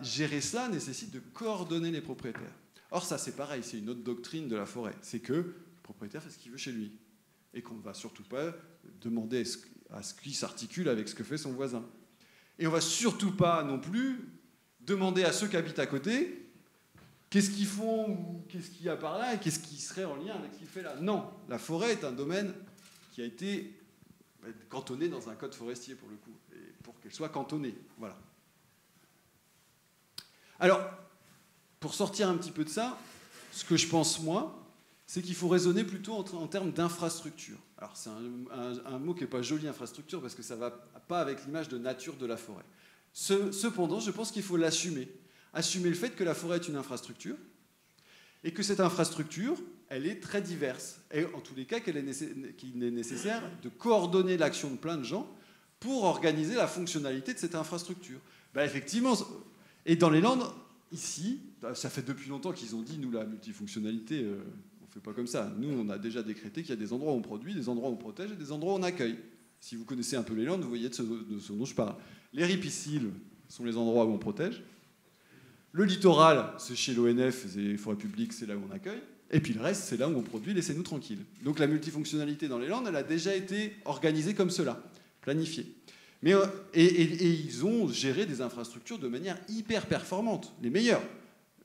gérer ça nécessite de coordonner les propriétaires. Or ça c'est pareil, c'est une autre doctrine de la forêt, c'est que le propriétaire fait ce qu'il veut chez lui, et qu'on ne va surtout pas demander à ce qu'il s'articule avec ce que fait son voisin. Et on ne va surtout pas non plus demander à ceux qui habitent à côté qu'est-ce qu'ils font ou qu'est-ce qu'il y a par là et qu'est-ce qui serait en lien avec ce qu'il fait là. Non, la forêt est un domaine qui a été cantonné dans un code forestier pour le coup, et pour qu'elle soit cantonnée. Voilà. Alors, pour sortir un petit peu de ça, ce que je pense moi, c'est qu'il faut raisonner plutôt en termes d'infrastructure. Alors c'est un mot qui n'est pas joli, infrastructure, parce que ça ne va pas avec l'image de nature de la forêt. Cependant, je pense qu'il faut l'assumer. Assumer le fait que la forêt est une infrastructure, et que cette infrastructure, elle est très diverse. Et en tous les cas, qu'il est nécessaire de coordonner l'action de plein de gens pour organiser la fonctionnalité de cette infrastructure. Effectivement, et dans les Landes, ici, ça fait depuis longtemps qu'ils ont dit, nous, la multifonctionnalité... on ne fait pas comme ça. Nous, on a déjà décrété qu'il y a des endroits où on produit, des endroits où on protège et des endroits où on accueille. Si vous connaissez un peu les Landes, vous voyez de ce dont je parle. Les ripisylves sont les endroits où on protège. Le littoral, c'est chez l'ONF, les forêts publiques, c'est là où on accueille. Et puis le reste, c'est là où on produit, laissez-nous tranquilles. Donc la multifonctionnalité dans les Landes, elle a déjà été organisée comme cela, planifiée. Et ils ont géré des infrastructures de manière hyper performante, les meilleures.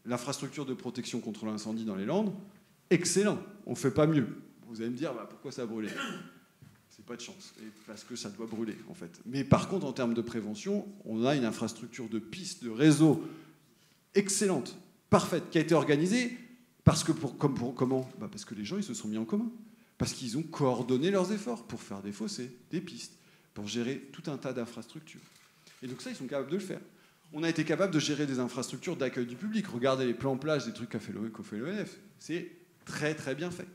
L'infrastructure de protection contre l'incendie dans les Landes, excellent, on ne fait pas mieux. Vous allez me dire, pourquoi ça a brûlé? C'est pas de chance, parce que ça doit brûler, en fait. Mais par contre, en termes de prévention, on a une infrastructure de pistes, de réseaux excellente, parfaite, qui a été organisée parce que comment? Parce que les gens ils se sont mis en commun, parce qu'ils ont coordonné leurs efforts pour faire des fossés, des pistes, pour gérer tout un tas d'infrastructures. Et donc ça, ils sont capables de le faire. On a été capable de gérer des infrastructures d'accueil du public. Regardez les plans plage des trucs qu'a fait l'ONF. C'est très très bien fait.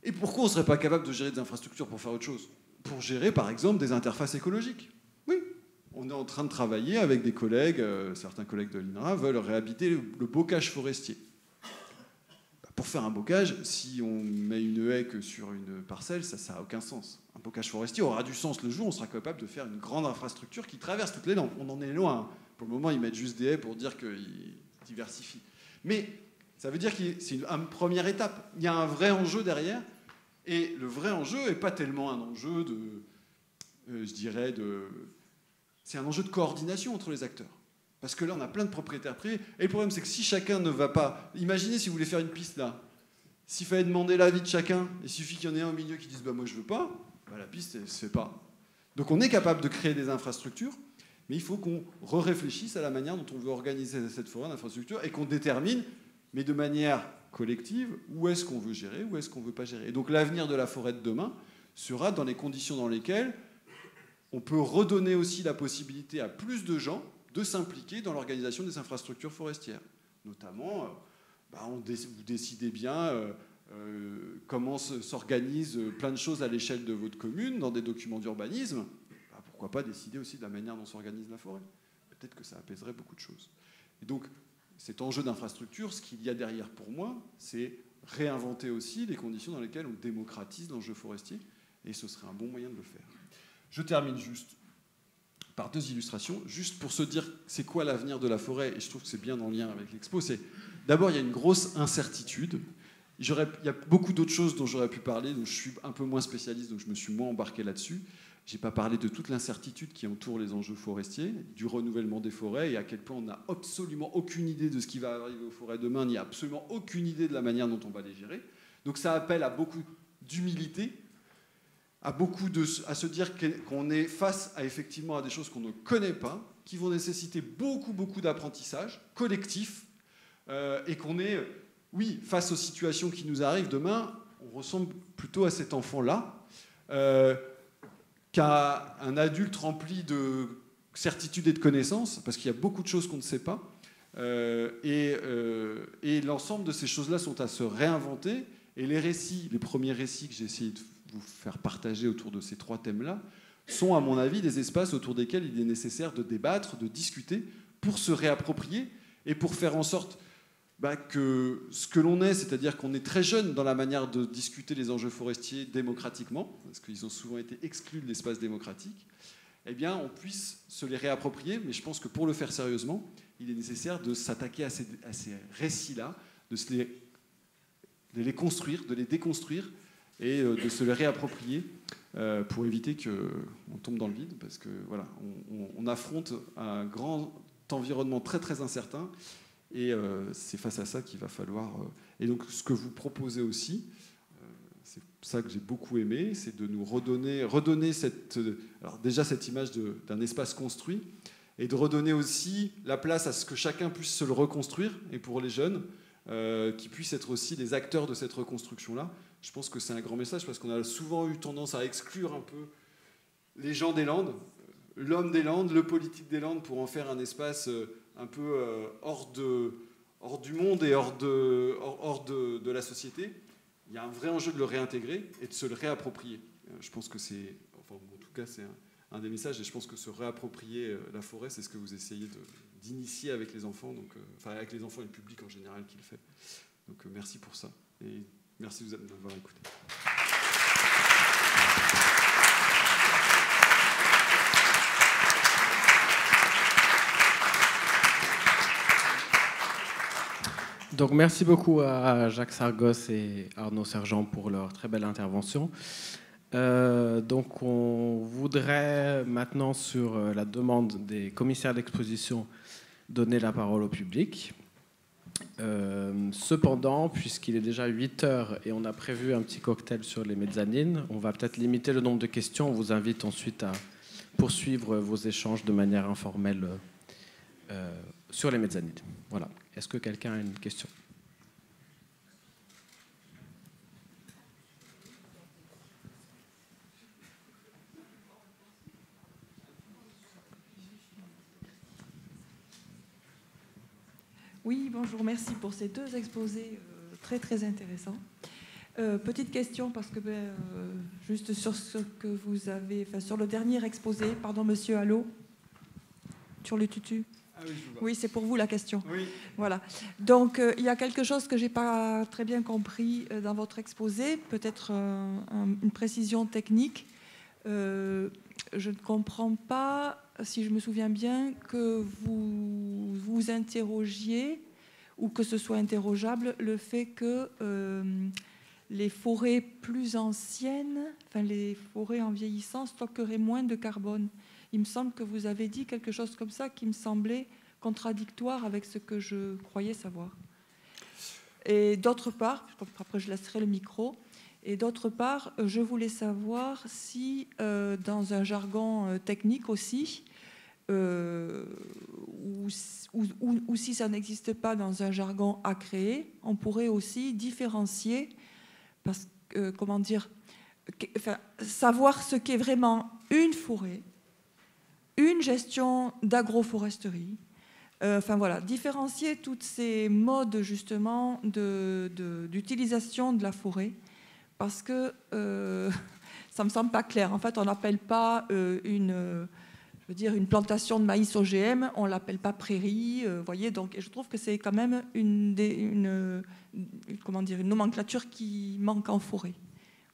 Et pourquoi on ne serait pas capable de gérer des infrastructures pour faire autre chose? Pour gérer par exemple des interfaces écologiques. Oui, on est en train de travailler avec des collègues, certains collègues de l'INRA veulent réhabiliter le bocage forestier. Pour faire un bocage, si on met une haie que sur une parcelle, ça n'a aucun sens. Un bocage forestier aura du sens le jour où on sera capable de faire une grande infrastructure qui traverse toutes les landes. On en est loin. Pour le moment, ils mettent juste des haies pour dire qu'ils diversifient. Mais ça veut dire que c'est une première étape. Il y a un vrai enjeu derrière. Et le vrai enjeu n'est pas tellement un enjeu c'est un enjeu de coordination entre les acteurs. Parce que là, on a plein de propriétaires privés. Et le problème, c'est que si chacun ne va pas... Imaginez si vous voulez faire une piste là. S'il fallait demander l'avis de chacun, il suffit qu'il y en ait un au milieu qui dise bah, « moi, je veux pas », la piste, elle ne se fait pas. Donc on est capable de créer des infrastructures, mais il faut qu'on réfléchisse à la manière dont on veut organiser cette forêt d'infrastructures et qu'on détermine, mais de manière collective, où est-ce qu'on veut gérer, où est-ce qu'on ne veut pas gérer. Et donc l'avenir de la forêt de demain sera dans les conditions dans lesquelles on peut redonner aussi la possibilité à plus de gens de s'impliquer dans l'organisation des infrastructures forestières. Notamment, vous décidez bien comment s'organisent plein de choses à l'échelle de votre commune, dans des documents d'urbanisme. Pourquoi pas décider aussi de la manière dont s'organise la forêt? Peut-être que ça apaiserait beaucoup de choses. Et donc, cet enjeu d'infrastructure, ce qu'il y a derrière pour moi, c'est réinventer aussi les conditions dans lesquelles on démocratise l'enjeu forestier, et ce serait un bon moyen de le faire. Je termine juste par deux illustrations, juste pour se dire c'est quoi l'avenir de la forêt, et je trouve que c'est bien en lien avec l'expo. D'abord, il y a une grosse incertitude. Il y a beaucoup d'autres choses dont j'aurais pu parler, dont je suis un peu moins spécialiste, donc je me suis moins embarqué là-dessus. Je n'ai pas parlé de toute l'incertitude qui entoure les enjeux forestiers, du renouvellement des forêts, et à quel point on n'a absolument aucune idée de ce qui va arriver aux forêts demain, ni absolument aucune idée de la manière dont on va les gérer. Donc ça appelle à beaucoup d'humilité, à se dire qu'on est face effectivement à des choses qu'on ne connaît pas, qui vont nécessiter beaucoup d'apprentissage collectif, et qu'on est, oui, face aux situations qui nous arrivent demain, on ressemble plutôt à cet enfant-là, qu'à un adulte rempli de certitude et de connaissances, parce qu'il y a beaucoup de choses qu'on ne sait pas, et l'ensemble de ces choses-là sont à se réinventer, et les premiers récits que j'ai essayé de vous faire partager autour de ces trois thèmes-là, sont à mon avis des espaces autour desquels il est nécessaire de débattre, de discuter, pour se réapproprier, et pour faire en sorte que ce que l'on est, c'est-à-dire qu'on est très jeune dans la manière de discuter les enjeux forestiers démocratiquement, parce qu'ils ont souvent été exclus de l'espace démocratique, eh bien, on puisse se les réapproprier. Mais je pense que pour le faire sérieusement, il est nécessaire de s'attaquer à ces récits-là, de les construire, de les déconstruire, et de se les réapproprier pour éviter qu'on tombe dans le vide, parce que voilà, on affronte un grand environnement très incertain. Et c'est face à ça qu'il va falloir... Et donc, ce que vous proposez aussi, c'est ça que j'ai beaucoup aimé, c'est de nous redonner alors déjà cette image d'un espace construit, et de redonner aussi la place à ce que chacun puisse se le reconstruire, et pour les jeunes, qui puissent être aussi les acteurs de cette reconstruction-là. Je pense que c'est un grand message, parce qu'on a souvent eu tendance à exclure un peu les gens des Landes, l'homme des Landes, le politique des Landes, pour en faire un espace... un peu hors du monde et hors de la société. Il y a un vrai enjeu de le réintégrer et de se le réapproprier. Je pense que c'est, enfin, en tout cas, c'est un des messages, et je pense que se réapproprier la forêt, c'est ce que vous essayez d'initier avec les enfants, donc, enfin avec les enfants et le public en général qui le fait. Donc merci pour ça, et merci de m'avoir écouté. Donc merci beaucoup à Jacques Sargos et Arnaud Sergent pour leur très belle intervention. Donc on voudrait maintenant, sur la demande des commissaires d'exposition, donner la parole au public. Cependant, puisqu'il est déjà 8h et on a prévu un petit cocktail sur les mezzanines, on va peut-être limiter le nombre de questions. On vous invite ensuite à poursuivre vos échanges de manière informelle sur les mezzanines. Voilà. Est-ce que quelqu'un a une question ? Oui, bonjour, merci pour ces deux exposés très très intéressants. Petite question, parce que juste sur ce que vous avez, enfin sur le dernier exposé, pardon monsieur, allô, sur le tutu. Ah oui, je vois. Oui, c'est pour vous la question. Oui. Voilà. Donc il y a quelque chose que j'ai pas très bien compris dans votre exposé, peut-être une précision technique. Je ne comprends pas, si je me souviens bien, que vous vous interrogiez ou que ce soit interrogeable le fait que les forêts plus anciennes, enfin les forêts en vieillissant, stockeraient moins de carbone. Il me semble que vous avez dit quelque chose comme ça qui me semblait contradictoire avec ce que je croyais savoir. Et d'autre part, après je laisserai le micro, et d'autre part, je voulais savoir si, dans un jargon technique aussi, ou si ça n'existe pas dans un jargon à créer, on pourrait aussi différencier, parce que, comment dire, savoir ce qu'est vraiment une forêt, une gestion d'agroforesterie, enfin voilà, différencier toutes ces modes justement d'utilisation de la forêt, parce que ça me semble pas clair. En fait, on n'appelle pas une plantation de maïs OGM, on l'appelle pas prairie, voyez. Donc, et je trouve que c'est quand même une nomenclature qui manque en forêt.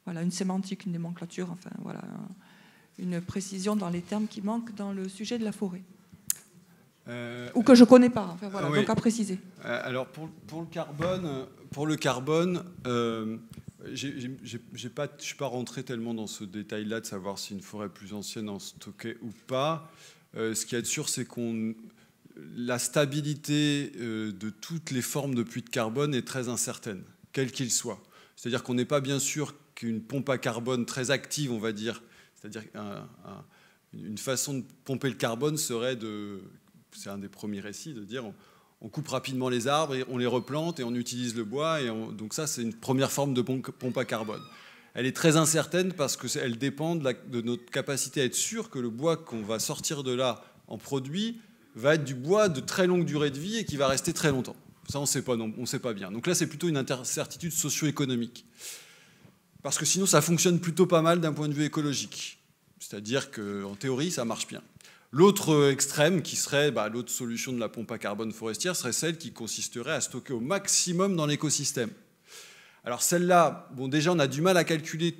Voilà, une sémantique, une nomenclature, enfin voilà, une précision dans les termes qui manquent dans le sujet de la forêt. Ou que je connais pas. Enfin, voilà, oui. Donc à préciser. Alors pour le carbone, je ne suis pas rentré tellement dans ce détail-là de savoir si une forêt plus ancienne en stockait ou pas. Ce qui est sûr, c'est la stabilité de toutes les formes de puits de carbone est très incertaine, quel qu'il soit. C'est-à-dire qu'on n'est pas bien sûr qu'une pompe à carbone très active, on va dire, c'est-à-dire une façon de pomper le carbone serait c'est un des premiers récits, de dire on coupe rapidement les arbres et on les replante et on utilise le bois. Donc ça, c'est une première forme de pompe à carbone. Elle est très incertaine parce qu'elle dépend de notre capacité à être sûr que le bois qu'on va sortir de là en produit va être du bois de très longue durée de vie et qui va rester très longtemps. Ça, on ne sait pas bien. Donc là, c'est plutôt une incertitude socio-économique. Parce que sinon, ça fonctionne plutôt pas mal d'un point de vue écologique. C'est-à-dire qu'en théorie, ça marche bien. L'autre extrême, qui serait l'autre solution de la pompe à carbone forestière, serait celle qui consisterait à stocker au maximum dans l'écosystème. Alors celle-là, déjà on a du mal à calculer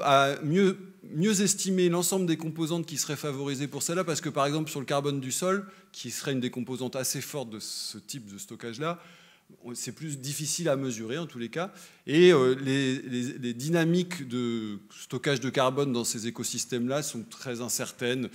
à mieux estimer l'ensemble des composantes qui seraient favorisées pour celle-là, parce que par exemple sur le carbone du sol, qui serait une des composantes assez fortes de ce type de stockage-là, c'est plus difficile à mesurer en tous les cas. Et les dynamiques de stockage de carbone dans ces écosystèmes-là sont très incertaines.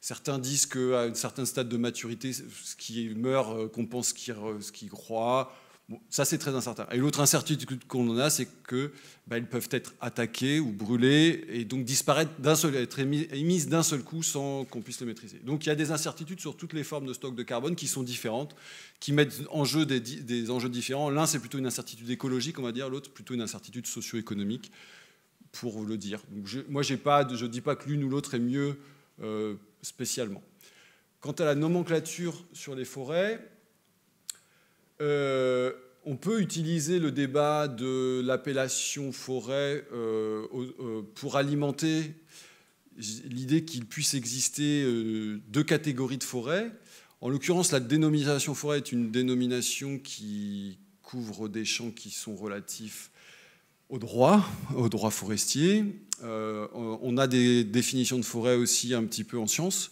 Certains disent qu'à un certain stade de maturité, ce qui meurt compense ce qui croît. Bon, ça, c'est très incertain. Et l'autre incertitude qu'on a, c'est qu'elles peuvent être attaquées ou brûlées et donc disparaître être émises d'un seul coup sans qu'on puisse les maîtriser. Donc il y a des incertitudes sur toutes les formes de stock de carbone qui sont différentes, qui mettent en jeu des enjeux différents. L'un, c'est plutôt une incertitude écologique, on va dire. L'autre, plutôt une incertitude socio-économique, pour le dire. Donc je ne dis pas que l'une ou l'autre est mieux spécialement. Quant à la nomenclature sur les forêts, on peut utiliser le débat de l'appellation forêt pour alimenter l'idée qu'il puisse exister deux catégories de forêts. En l'occurrence, la dénomination forêt est une dénomination qui couvre des champs qui sont relatifs au droit forestier. On a des définitions de forêt aussi un petit peu en sciences,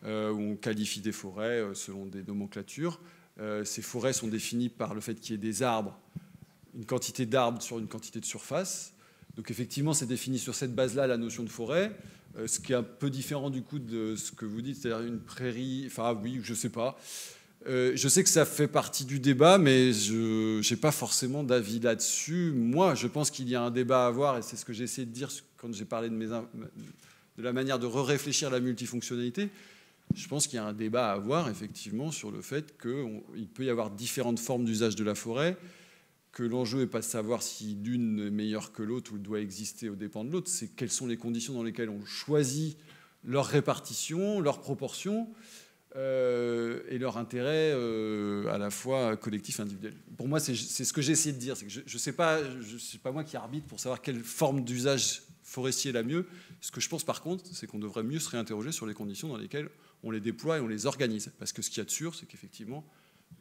où on qualifie des forêts selon des nomenclatures. Ces forêts sont définies par le fait qu'il y ait des arbres, une quantité d'arbres sur une quantité de surface. Donc effectivement, c'est défini sur cette base-là la notion de forêt, ce qui est un peu différent du coup de ce que vous dites, c'est-à-dire une prairie, enfin oui, je ne sais pas. Je sais que ça fait partie du débat, mais je n'ai pas forcément d'avis là-dessus. Moi, je pense qu'il y a un débat à avoir, et c'est ce que j'ai essayé de dire quand j'ai parlé de la manière de réfléchir la multifonctionnalité. Je pense qu'il y a un débat à avoir, effectivement, sur le fait qu'il peut y avoir différentes formes d'usage de la forêt, que l'enjeu n'est pas de savoir si l'une est meilleure que l'autre ou doit exister aux dépens de l'autre, c'est quelles sont les conditions dans lesquelles on choisit leur répartition, leur proportion. et leur intérêt à la fois collectif et individuel. Pour moi, c'est ce que j'ai essayé de dire. C'est que je ne sais pas moi qui arbitre pour savoir quelle forme d'usage forestier est la mieux. Ce que je pense par contre, c'est qu'on devrait mieux se réinterroger sur les conditions dans lesquelles on les déploie et on les organise. Parce que ce qu'il y a de sûr, c'est qu'effectivement,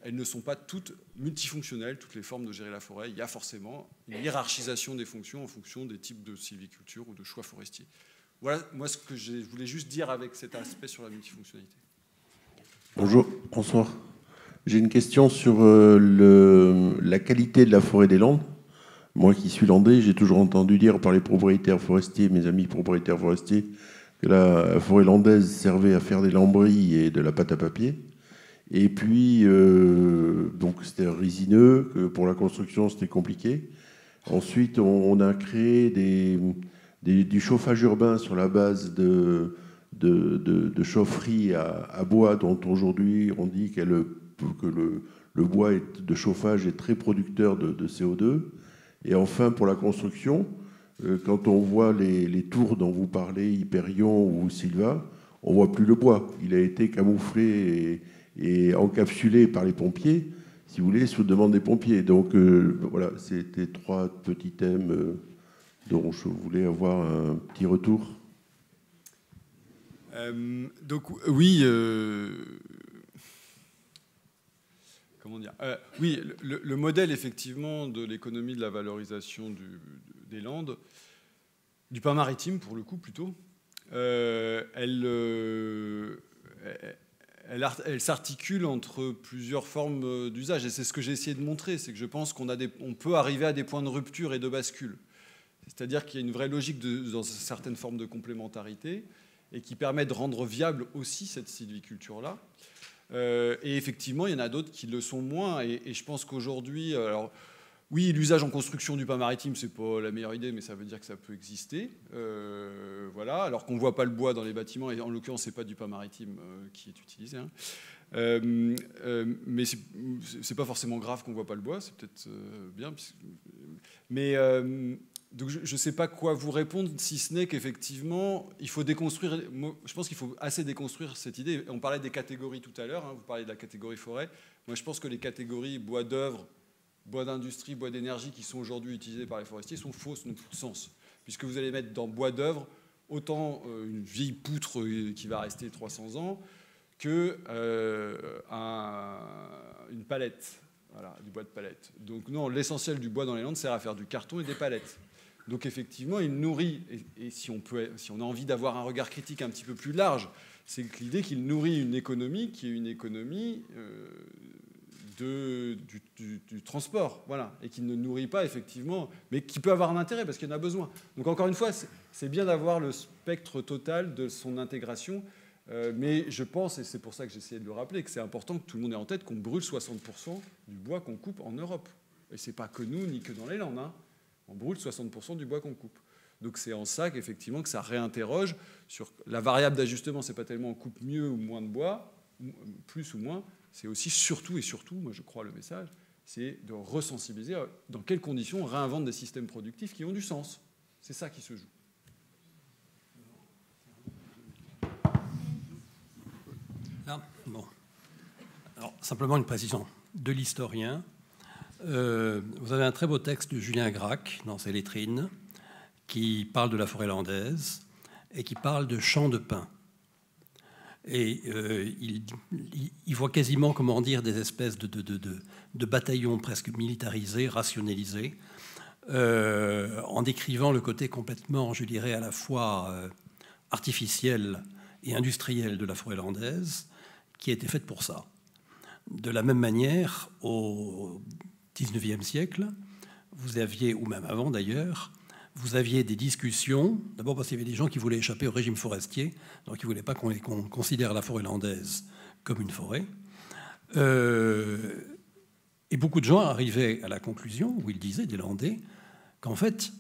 elles ne sont pas toutes multifonctionnelles, toutes les formes de gérer la forêt. Il y a forcément une hiérarchisation des fonctions en fonction des types de sylviculture ou de choix forestiers. Voilà, moi, ce que je voulais juste dire avec cet aspect sur la multifonctionnalité. Bonjour, bonsoir. J'ai une question sur la qualité de la forêt des Landes. Moi qui suis landais, j'ai toujours entendu dire par les propriétaires forestiers, mes amis propriétaires forestiers, que la forêt landaise servait à faire des lambris et de la pâte à papier. Et puis, donc c'était résineux, que pour la construction c'était compliqué. Ensuite, on a créé du chauffage urbain sur la base de chaufferies à bois, dont aujourd'hui on dit que le bois de chauffage est très producteur de CO2. Et enfin, pour la construction, quand on voit les tours dont vous parlez, Hyperion ou Silva, on ne voit plus le bois. Il a été camouflé et encapsulé par les pompiers, si vous voulez, sous demande des pompiers. Donc voilà, c'était 3 petits thèmes dont je voulais avoir un petit retour. Donc oui, comment dire, oui, le modèle effectivement de l'économie de la valorisation des Landes, du pain maritime pour le coup plutôt, elle s'articule entre plusieurs formes d'usage et c'est ce que j'ai essayé de montrer, c'est que je pense on peut arriver à des points de rupture et de bascule. C'est-à-dire qu'il y a une vraie logique dans certaines formes de complémentarité et qui permet de rendre viable aussi cette sylviculture-là. Et effectivement, il y en a d'autres qui le sont moins. Et je pense qu'aujourd'hui, alors, oui, l'usage en construction du pain maritime, c'est pas la meilleure idée, mais ça veut dire que ça peut exister. Voilà, alors qu'on ne voit pas le bois dans les bâtiments, et en l'occurrence, c'est pas du pain maritime qui est utilisé. Hein. Mais c'est pas forcément grave qu'on ne voit pas le bois, c'est peut-être bien. Mais donc je ne sais pas quoi vous répondre, si ce n'est qu'effectivement, il faut déconstruire. Moi, je pense qu'il faut assez déconstruire cette idée. On parlait des catégories tout à l'heure, hein, vous parlez de la catégorie forêt. Moi, je pense que les catégories bois d'œuvre, bois d'industrie, bois d'énergie qui sont aujourd'hui utilisées par les forestiers sont fausses, n'ont plus de sens. Puisque vous allez mettre dans bois d'œuvre autant une vieille poutre qui va rester 300 ans que une palette. Voilà, du bois de palette. Donc non, l'essentiel du bois dans les Landes sert à faire du carton et des palettes. Donc effectivement, il nourrit, et si on a envie d'avoir un regard critique un petit peu plus large, c'est l'idée qu'il nourrit une économie qui est une économie du transport, voilà, et qui ne nourrit pas effectivement, mais qui peut avoir un intérêt parce qu'il y en a besoin. Donc encore une fois, c'est bien d'avoir le spectre total de son intégration, mais je pense, et c'est pour ça que j'essayais de le rappeler, que c'est important que tout le monde ait en tête qu'on brûle 60% du bois qu'on coupe en Europe. Et c'est pas que nous, ni que dans les Landes, hein. On brûle 60% du bois qu'on coupe. Donc c'est en ça qu'effectivement que ça réinterroge sur la variable d'ajustement. C'est pas tellement on coupe mieux ou moins de bois, plus ou moins. C'est aussi surtout, moi je crois le message, c'est de ressensibiliser dans quelles conditions on réinvente des systèmes productifs qui ont du sens. C'est ça qui se joue. Là, bon. Alors simplement une précision de l'historien. Vous avez un très beau texte de Julien Gracq dans ses lettrines qui parle de la forêt landaise et qui parle de champs de pin. Et il voit quasiment, comment dire, des espèces de bataillons presque militarisés, rationalisés, en décrivant le côté complètement, je dirais, à la fois artificiel et industriel de la forêt landaise, qui a été faite pour ça. De la même manière, au XIXe siècle, vous aviez, ou même avant d'ailleurs, vous aviez des discussions, d'abord parce qu'il y avait des gens qui voulaient échapper au régime forestier, donc ils ne voulaient pas qu'on considère la forêt landaise comme une forêt. Et beaucoup de gens arrivaient à la conclusion, où ils disaient, des Landais, qu'en fait,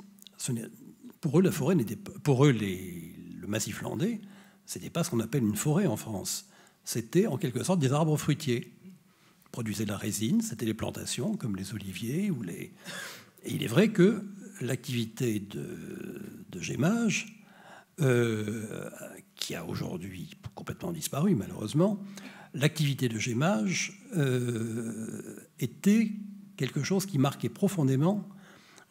pour eux, la forêt n'était pas, pour eux, le massif landais, ce n'était pas ce qu'on appelle une forêt en France. C'était en quelque sorte des arbres fruitiers. Ils produisaient de la résine, c'était des plantations comme les oliviers ou les... Et il est vrai que l'activité de gémage, qui a aujourd'hui complètement disparu malheureusement, l'activité de gémage était quelque chose qui marquait profondément,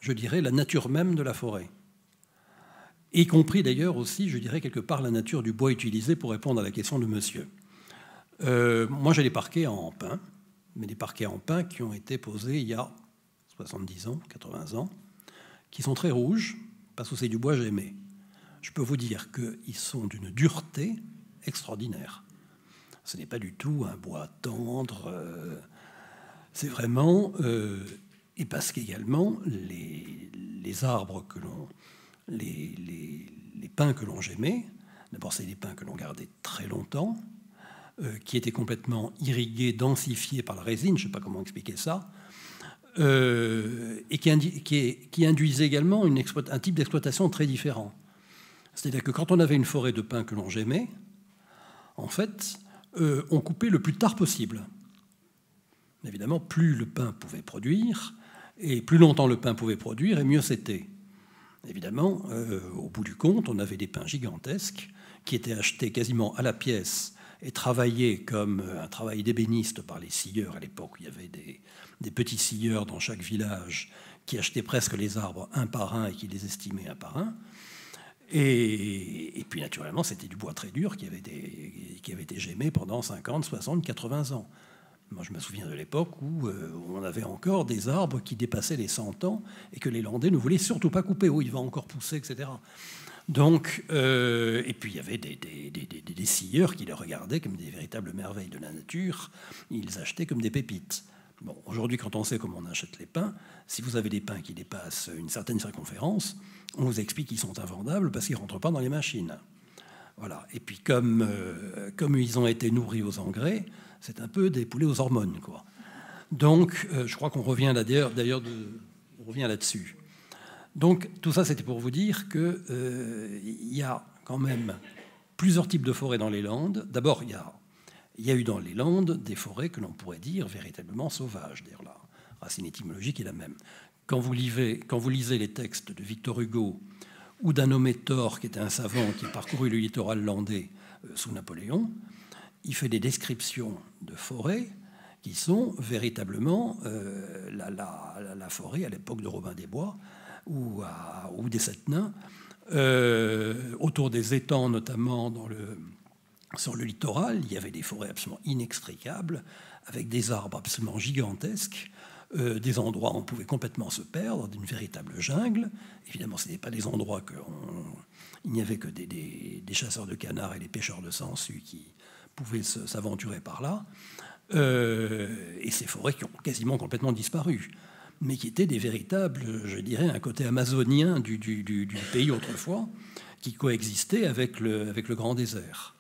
je dirais, la nature même de la forêt. Y compris d'ailleurs aussi, je dirais, quelque part la nature du bois utilisé pour répondre à la question de monsieur. Moi, j'ai des parquets en pin, mais des parquets en pin qui ont été posés il y a 70 ans, 80 ans, qui sont très rouges, parce que c'est du bois gémé. Je peux vous dire qu'ils sont d'une dureté extraordinaire. Ce n'est pas du tout un bois tendre, c'est vraiment... et parce qu'également, les arbres que l'on... Les pins que l'on gémait, d'abord c'est des pins que l'on gardait très longtemps, qui étaient complètement irrigués, densifiés par la résine, je ne sais pas comment expliquer ça, et qui induisait également un type d'exploitation très différent. C'est-à-dire que quand on avait une forêt de pins que l'on gémait, en fait, on coupait le plus tard possible. Évidemment, plus le pin pouvait produire, et plus longtemps le pin pouvait produire, et mieux c'était. Évidemment, au bout du compte, on avait des pins gigantesques qui étaient achetés quasiment à la pièce et travaillés comme un travail d'ébéniste par les scieurs à l'époque. Il y avait des petits scieurs dans chaque village qui achetaient presque les arbres un par un et qui les estimaient un par un. Et puis naturellement, c'était du bois très dur qui avait été gémé pendant 50, 60, 80 ans. Moi, je me souviens de l'époque où on avait encore des arbres qui dépassaient les 100 ans et que les Landais ne voulaient surtout pas couper. Oh, il va encore pousser, etc. Donc, et puis il y avait des scieurs qui les regardaient comme des véritables merveilles de la nature. Ils les achetaient comme des pépites. Bon, aujourd'hui, quand on sait comment on achète les pins, si vous avez des pins qui dépassent une certaine circonférence, on vous explique qu'ils sont invendables parce qu'ils ne rentrent pas dans les machines. Voilà. Et puis, comme ils ont été nourris aux engrais, c'est un peu des poulets aux hormones, quoi. Donc, je crois qu'on revient on revient là-dessus. Donc, tout ça, c'était pour vous dire qu'il y a quand même plusieurs types de forêts dans les Landes. D'abord, il y a eu dans les Landes des forêts que l'on pourrait dire véritablement sauvages. D'ailleurs, la racine étymologique est la même. Quand vous lisez les textes de Victor Hugo ou d'Anométor, qui était un savant qui a parcouru le littoral landais sous Napoléon, il fait des descriptions de forêts qui sont véritablement la forêt à l'époque de Robin des Bois ou des Sept Nains, autour des étangs notamment sur le littoral. Il y avait des forêts absolument inextricables, avec des arbres absolument gigantesques, des endroits où on pouvait complètement se perdre, d'une véritable jungle. Évidemment, ce n'étaient pas des endroits il n'y avait que des chasseurs de canards et des pêcheurs de sangsues qui pouvaient s'aventurer par là. Et ces forêts qui ont quasiment complètement disparu, mais qui étaient des véritables, je dirais, un côté amazonien du pays autrefois, qui coexistait avec le grand désert.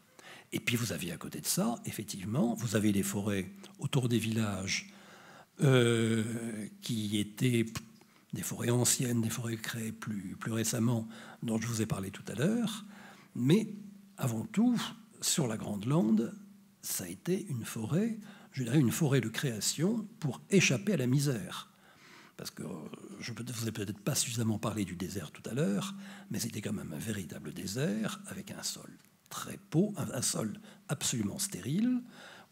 Et puis vous aviez à côté de ça, effectivement, vous avez des forêts autour des villages qui étaient des forêts anciennes, des forêts créées plus récemment, dont je vous ai parlé tout à l'heure. Mais avant tout, sur la Grande Lande, ça a été une forêt, je dirais une forêt de création pour échapper à la misère. Parce que je ne vous ai peut-être pas suffisamment parlé du désert tout à l'heure, mais c'était quand même un véritable désert avec un sol très pauvre, un sol absolument stérile,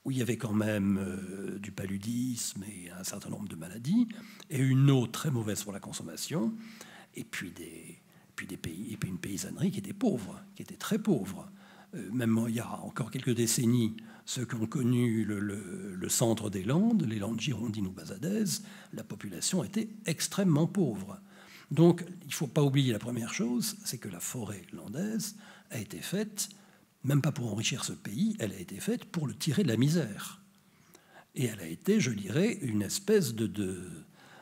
où il y avait quand même du paludisme et un certain nombre de maladies, et une eau très mauvaise pour la consommation, et puis une paysannerie qui était pauvre, qui était très pauvre. Même il y a encore quelques décennies, ceux qui ont connu le centre des Landes, les Landes girondines ou basadaises, la population était extrêmement pauvre. Donc, il ne faut pas oublier la première chose, c'est que la forêt landaise a été faite, même pas pour enrichir ce pays, elle a été faite pour le tirer de la misère. Et elle a été, je dirais, une espèce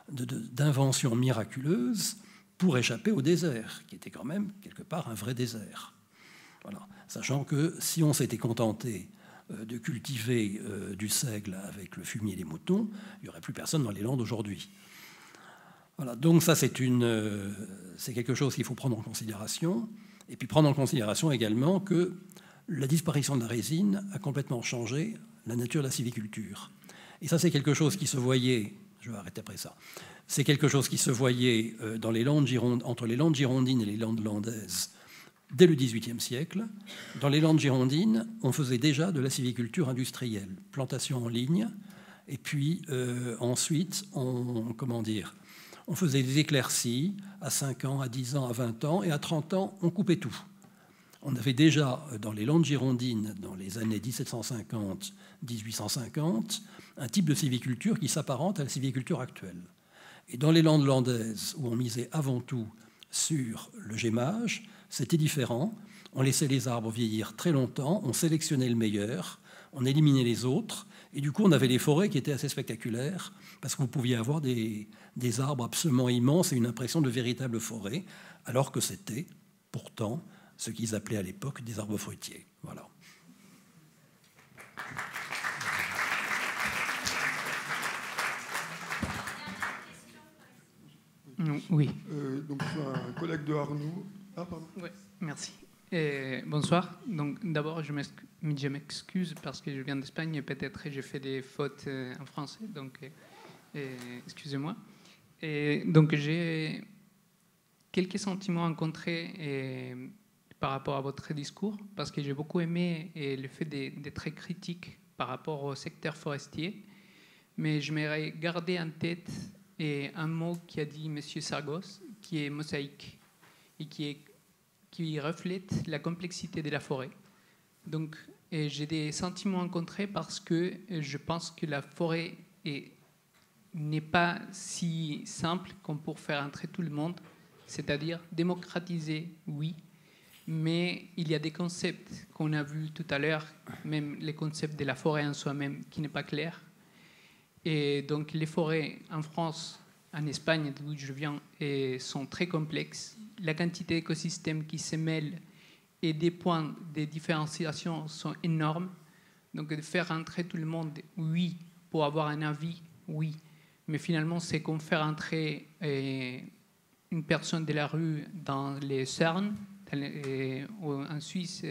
d'invention miraculeuse pour échapper au désert, qui était quand même, quelque part, un vrai désert. Voilà. Sachant que si on s'était contenté de cultiver du seigle avec le fumier et les moutons, il n'y aurait plus personne dans les Landes aujourd'hui. Voilà. Donc ça, c'est quelque chose qu'il faut prendre en considération. Et puis prendre en considération également que la disparition de la résine a complètement changé la nature de la sylviculture. Et ça, c'est quelque chose qui se voyait, je vais arrêter après ça, c'est quelque chose qui se voyait dans les Landes entre les Landes girondines et les Landes landaises dès le XVIIIe siècle, dans les Landes girondines, on faisait déjà de la sylviculture industrielle, plantation en ligne, et puis ensuite, on faisait des éclaircies à 5 ans, à 10 ans, à 20 ans, et à 30 ans, on coupait tout. On avait déjà, dans les Landes girondines, dans les années 1750-1850, un type de sylviculture qui s'apparente à la sylviculture actuelle. Et dans les Landes landaises, où on misait avant tout sur le gémage, c'était différent. On laissait les arbres vieillir très longtemps, on sélectionnait le meilleur, on éliminait les autres, et du coup, on avait des forêts qui étaient assez spectaculaires, parce que vous pouviez avoir des arbres absolument immenses et une impression de véritable forêt, alors que c'était pourtant ce qu'ils appelaient à l'époque des arbres fruitiers. Voilà. Oui. Donc, je suis un collègue de Arnaud. Ah, pardon. Oui, merci. Bonsoir. Donc, d'abord, je m'excuse parce que je viens d'Espagne et peut-être j'ai fait des fautes en français. Donc, excusez-moi. Donc, j'ai quelques sentiments rencontrés par rapport à votre discours parce que j'ai beaucoup aimé le fait d'être très critique par rapport au secteur forestier. Mais je m'aurais gardé en tête un mot qu'a dit M. Sargos, qui est mosaïque et qui reflète la complexité de la forêt. Donc, j'ai des sentiments rencontrés parce que je pense que la forêt n'est pas si simple comme pour faire entrer tout le monde, c'est-à-dire démocratiser, oui, mais il y a des concepts qu'on a vus tout à l'heure, même les concepts de la forêt en soi-même, qui n'est pas clair. Et donc, les forêts en France, en Espagne, d'où je viens, sont très complexes. La quantité d'écosystèmes qui se mêlent et des points de différenciation sont énormes. Donc, de faire entrer tout le monde, oui, pour avoir un avis, oui. Mais finalement, c'est comme faire entrer une personne de la rue dans les CERN, en Suisse,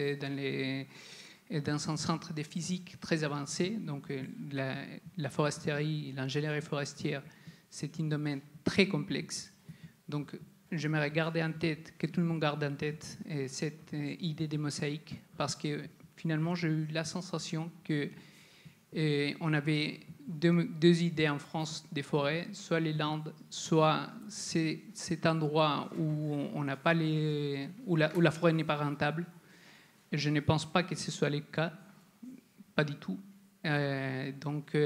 dans un centre de physique très avancé. Donc, la foresterie, l'ingénierie forestière, c'est un domaine très complexe. Donc, j'aimerais garder en tête, que tout le monde garde en tête cette idée des mosaïques, parce que finalement, j'ai eu la sensation qu'on avait deux idées en France des forêts, soit les Landes, soit cet endroit où on n'a pas où la forêt n'est pas rentable. Et je ne pense pas que ce soit le cas, pas du tout. Donc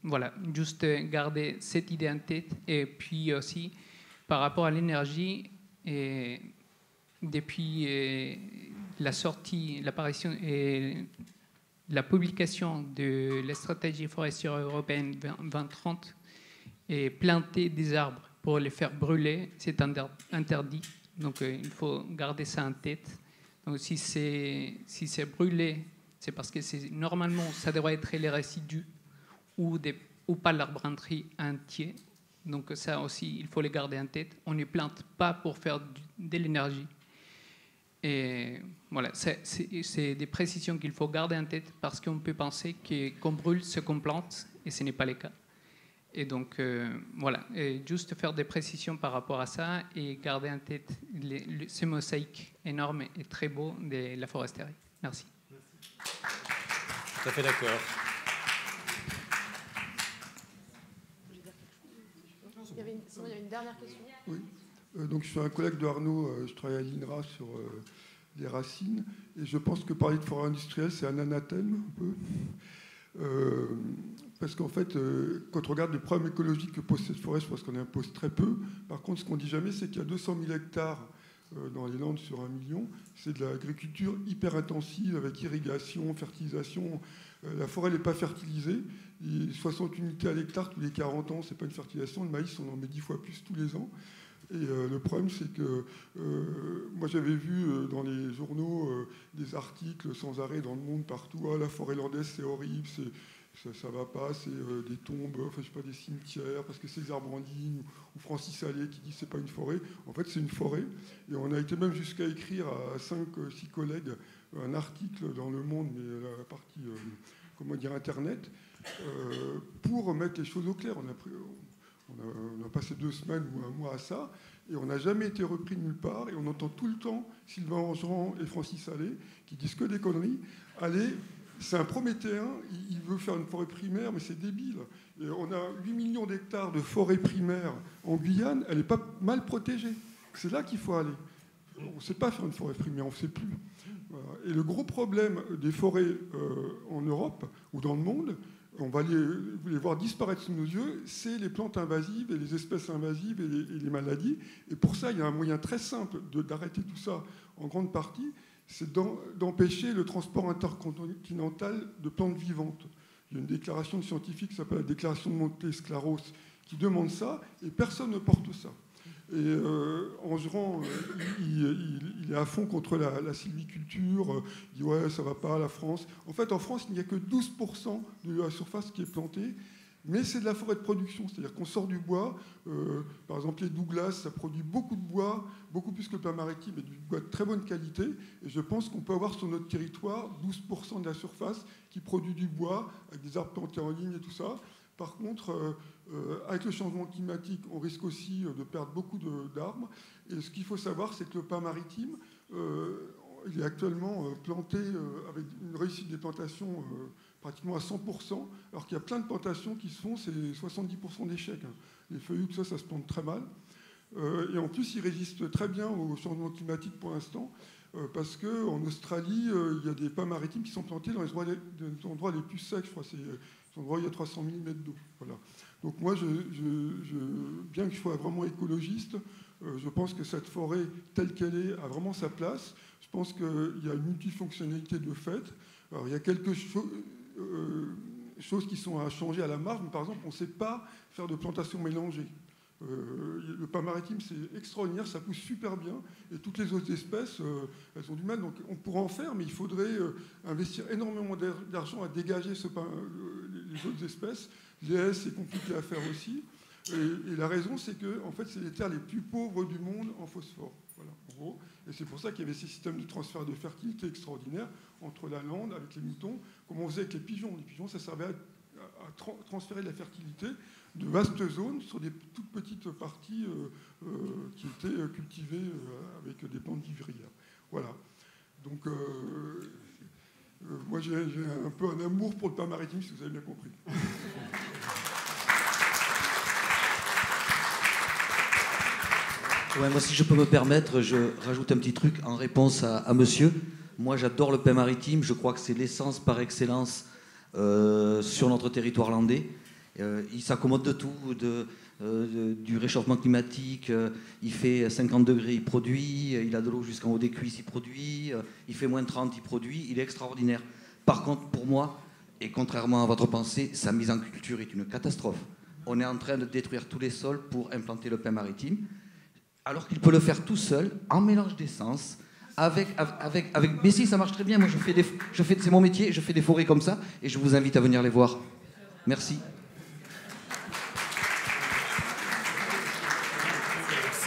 voilà, juste garder cette idée en tête. Et puis aussi, par rapport à l'énergie, depuis l'apparition et la publication de la stratégie forestière européenne 2030, et planter des arbres pour les faire brûler, c'est interdit. Donc il faut garder ça en tête. Donc si c'est brûlé, c'est parce que normalement, ça devrait être les résidus ou pas l'arbre entier. Donc ça aussi, il faut les garder en tête. On ne plante pas pour faire de l'énergie. Et voilà, c'est des précisions qu'il faut garder en tête parce qu'on peut penser qu'on brûle ce qu'on plante et ce n'est pas le cas. Et donc voilà, et juste faire des précisions par rapport à ça et garder en tête ce mosaïque énorme et très beau de la foresterie. Merci. Tout à fait d'accord. Il y avait une dernière question. Oui. Donc, je suis un collègue de Arnaud, je travaille à l'INRA sur les racines, et je pense que parler de forêt industrielle, c'est un anathème, un peu. Parce qu'en fait, quand on regarde les problèmes écologiques que pose cette forêt, je pense qu'on impose très peu. Par contre, ce qu'on ne dit jamais, c'est qu'il y a 200 000 hectares dans les Landes sur 1 million. C'est de l'agriculture hyper intensive, avec irrigation, fertilisation. La forêt n'est pas fertilisée. 60 unités à l'hectare tous les 40 ans, ce n'est pas une fertilisation. Le maïs, on en met 10 fois plus tous les ans. Et le problème, c'est que moi, j'avais vu dans les journaux des articles sans arrêt dans le monde, partout. Ah, la forêt landaise, c'est horrible, ça va pas, c'est des tombes, enfin, je sais pas, des cimetières, parce que c'est des arbres en ligne, ou Francis Allais qui dit que c'est pas une forêt. En fait, c'est une forêt. Et on a été même jusqu'à écrire à 5-6 collègues un article dans Le Monde, mais la partie, comment dire, Internet, pour mettre les choses au clair. On a passé 2 semaines ou 1 mois à ça, et on n'a jamais été repris nulle part, et on entend tout le temps Sylvain Orgeron et Francis Allais qui disent que des conneries. Allais, c'est un Prométhéen, il veut faire une forêt primaire, mais c'est débile. Et on a 8 millions d'hectares de forêt primaire en Guyane, elle n'est pas mal protégée. C'est là qu'il faut aller. On ne sait pas faire une forêt primaire, on ne sait plus. Voilà. Et le gros problème des forêts en Europe ou dans le monde, on va les voir disparaître sous nos yeux, c'est les plantes invasives et les espèces invasives et les maladies. Et pour ça, il y a un moyen très simple d'arrêter tout ça en grande partie, c'est d'empêcher le transport intercontinental de plantes vivantes. Il y a une déclaration de scientifiques qui s'appelle la déclaration de Monte-Sclaros qui demande ça, et personne ne porte ça. Et Angeran, il est à fond contre la sylviculture, il dit ouais, ça va pas, la France. En fait, en France, il n'y a que 12% de la surface qui est plantée, mais c'est de la forêt de production, c'est-à-dire qu'on sort du bois. Par exemple, les Douglas, ça produit beaucoup de bois, beaucoup plus que le pin maritime, et du bois de très bonne qualité. Et je pense qu'on peut avoir sur notre territoire 12% de la surface qui produit du bois, avec des arbres plantés en ligne et tout ça. Par contre, avec le changement climatique, on risque aussi de perdre beaucoup d'arbres. Et ce qu'il faut savoir, c'est que le pin maritime, il est actuellement planté avec une réussite des plantations pratiquement à 100%, alors qu'il y a plein de plantations qui se font, c'est 70% d'échecs. Les feuillus, tout ça, ça se plante très mal. Et en plus, il résiste très bien au changement climatique pour l'instant, parce qu'en Australie, il y a des pins maritimes qui sont plantés dans les endroits les plus secs, je crois, c'est des endroits où il y a 300 mm d'eau. Voilà. Donc moi, bien que je sois vraiment écologiste, je pense que cette forêt, telle qu'elle est, a vraiment sa place. Je pense qu'il y a une multifonctionnalité de fait. Alors, il y a quelque choses qui sont à changer à la marge, mais par exemple, on ne sait pas faire de plantation mélangée. Le pin maritime, c'est extraordinaire, ça pousse super bien, et toutes les autres espèces, elles ont du mal, donc on pourrait en faire, mais il faudrait investir énormément d'argent à dégager les autres espèces. Les haies, c'est compliqué à faire aussi, et la raison, c'est que en fait, c'est les terres les plus pauvres du monde en phosphore, voilà, en gros, et c'est pour ça qu'il y avait ces systèmes de transfert de fertilité extraordinaires entre la lande, avec les moutons, comme on faisait avec les pigeons. Les pigeons, ça servait à transférer de la fertilité de vastes zones sur des toutes petites parties qui étaient cultivées avec des plantes vivrières. Voilà. Donc, moi, j'ai un peu un amour pour le pin maritime, si vous avez bien compris. Ouais, moi, si je peux me permettre, je rajoute un petit truc en réponse à monsieur. Moi, j'adore le pin maritime. Je crois que c'est l'essence par excellence sur notre territoire landais. Il s'accommode de tout, du réchauffement climatique. Il fait 50 degrés, il produit. Il a de l'eau jusqu'en haut des cuisses, il produit. Il fait moins 30, il produit. Il est extraordinaire. Par contre, pour moi, et contrairement à votre pensée, sa mise en culture est une catastrophe. On est en train de détruire tous les sols pour implanter le pin maritime, alors qu'il peut le faire tout seul, en mélange d'essence, mais si, ça marche très bien. Moi, c'est mon métier, je fais des forêts comme ça, et je vous invite à venir les voir. Merci.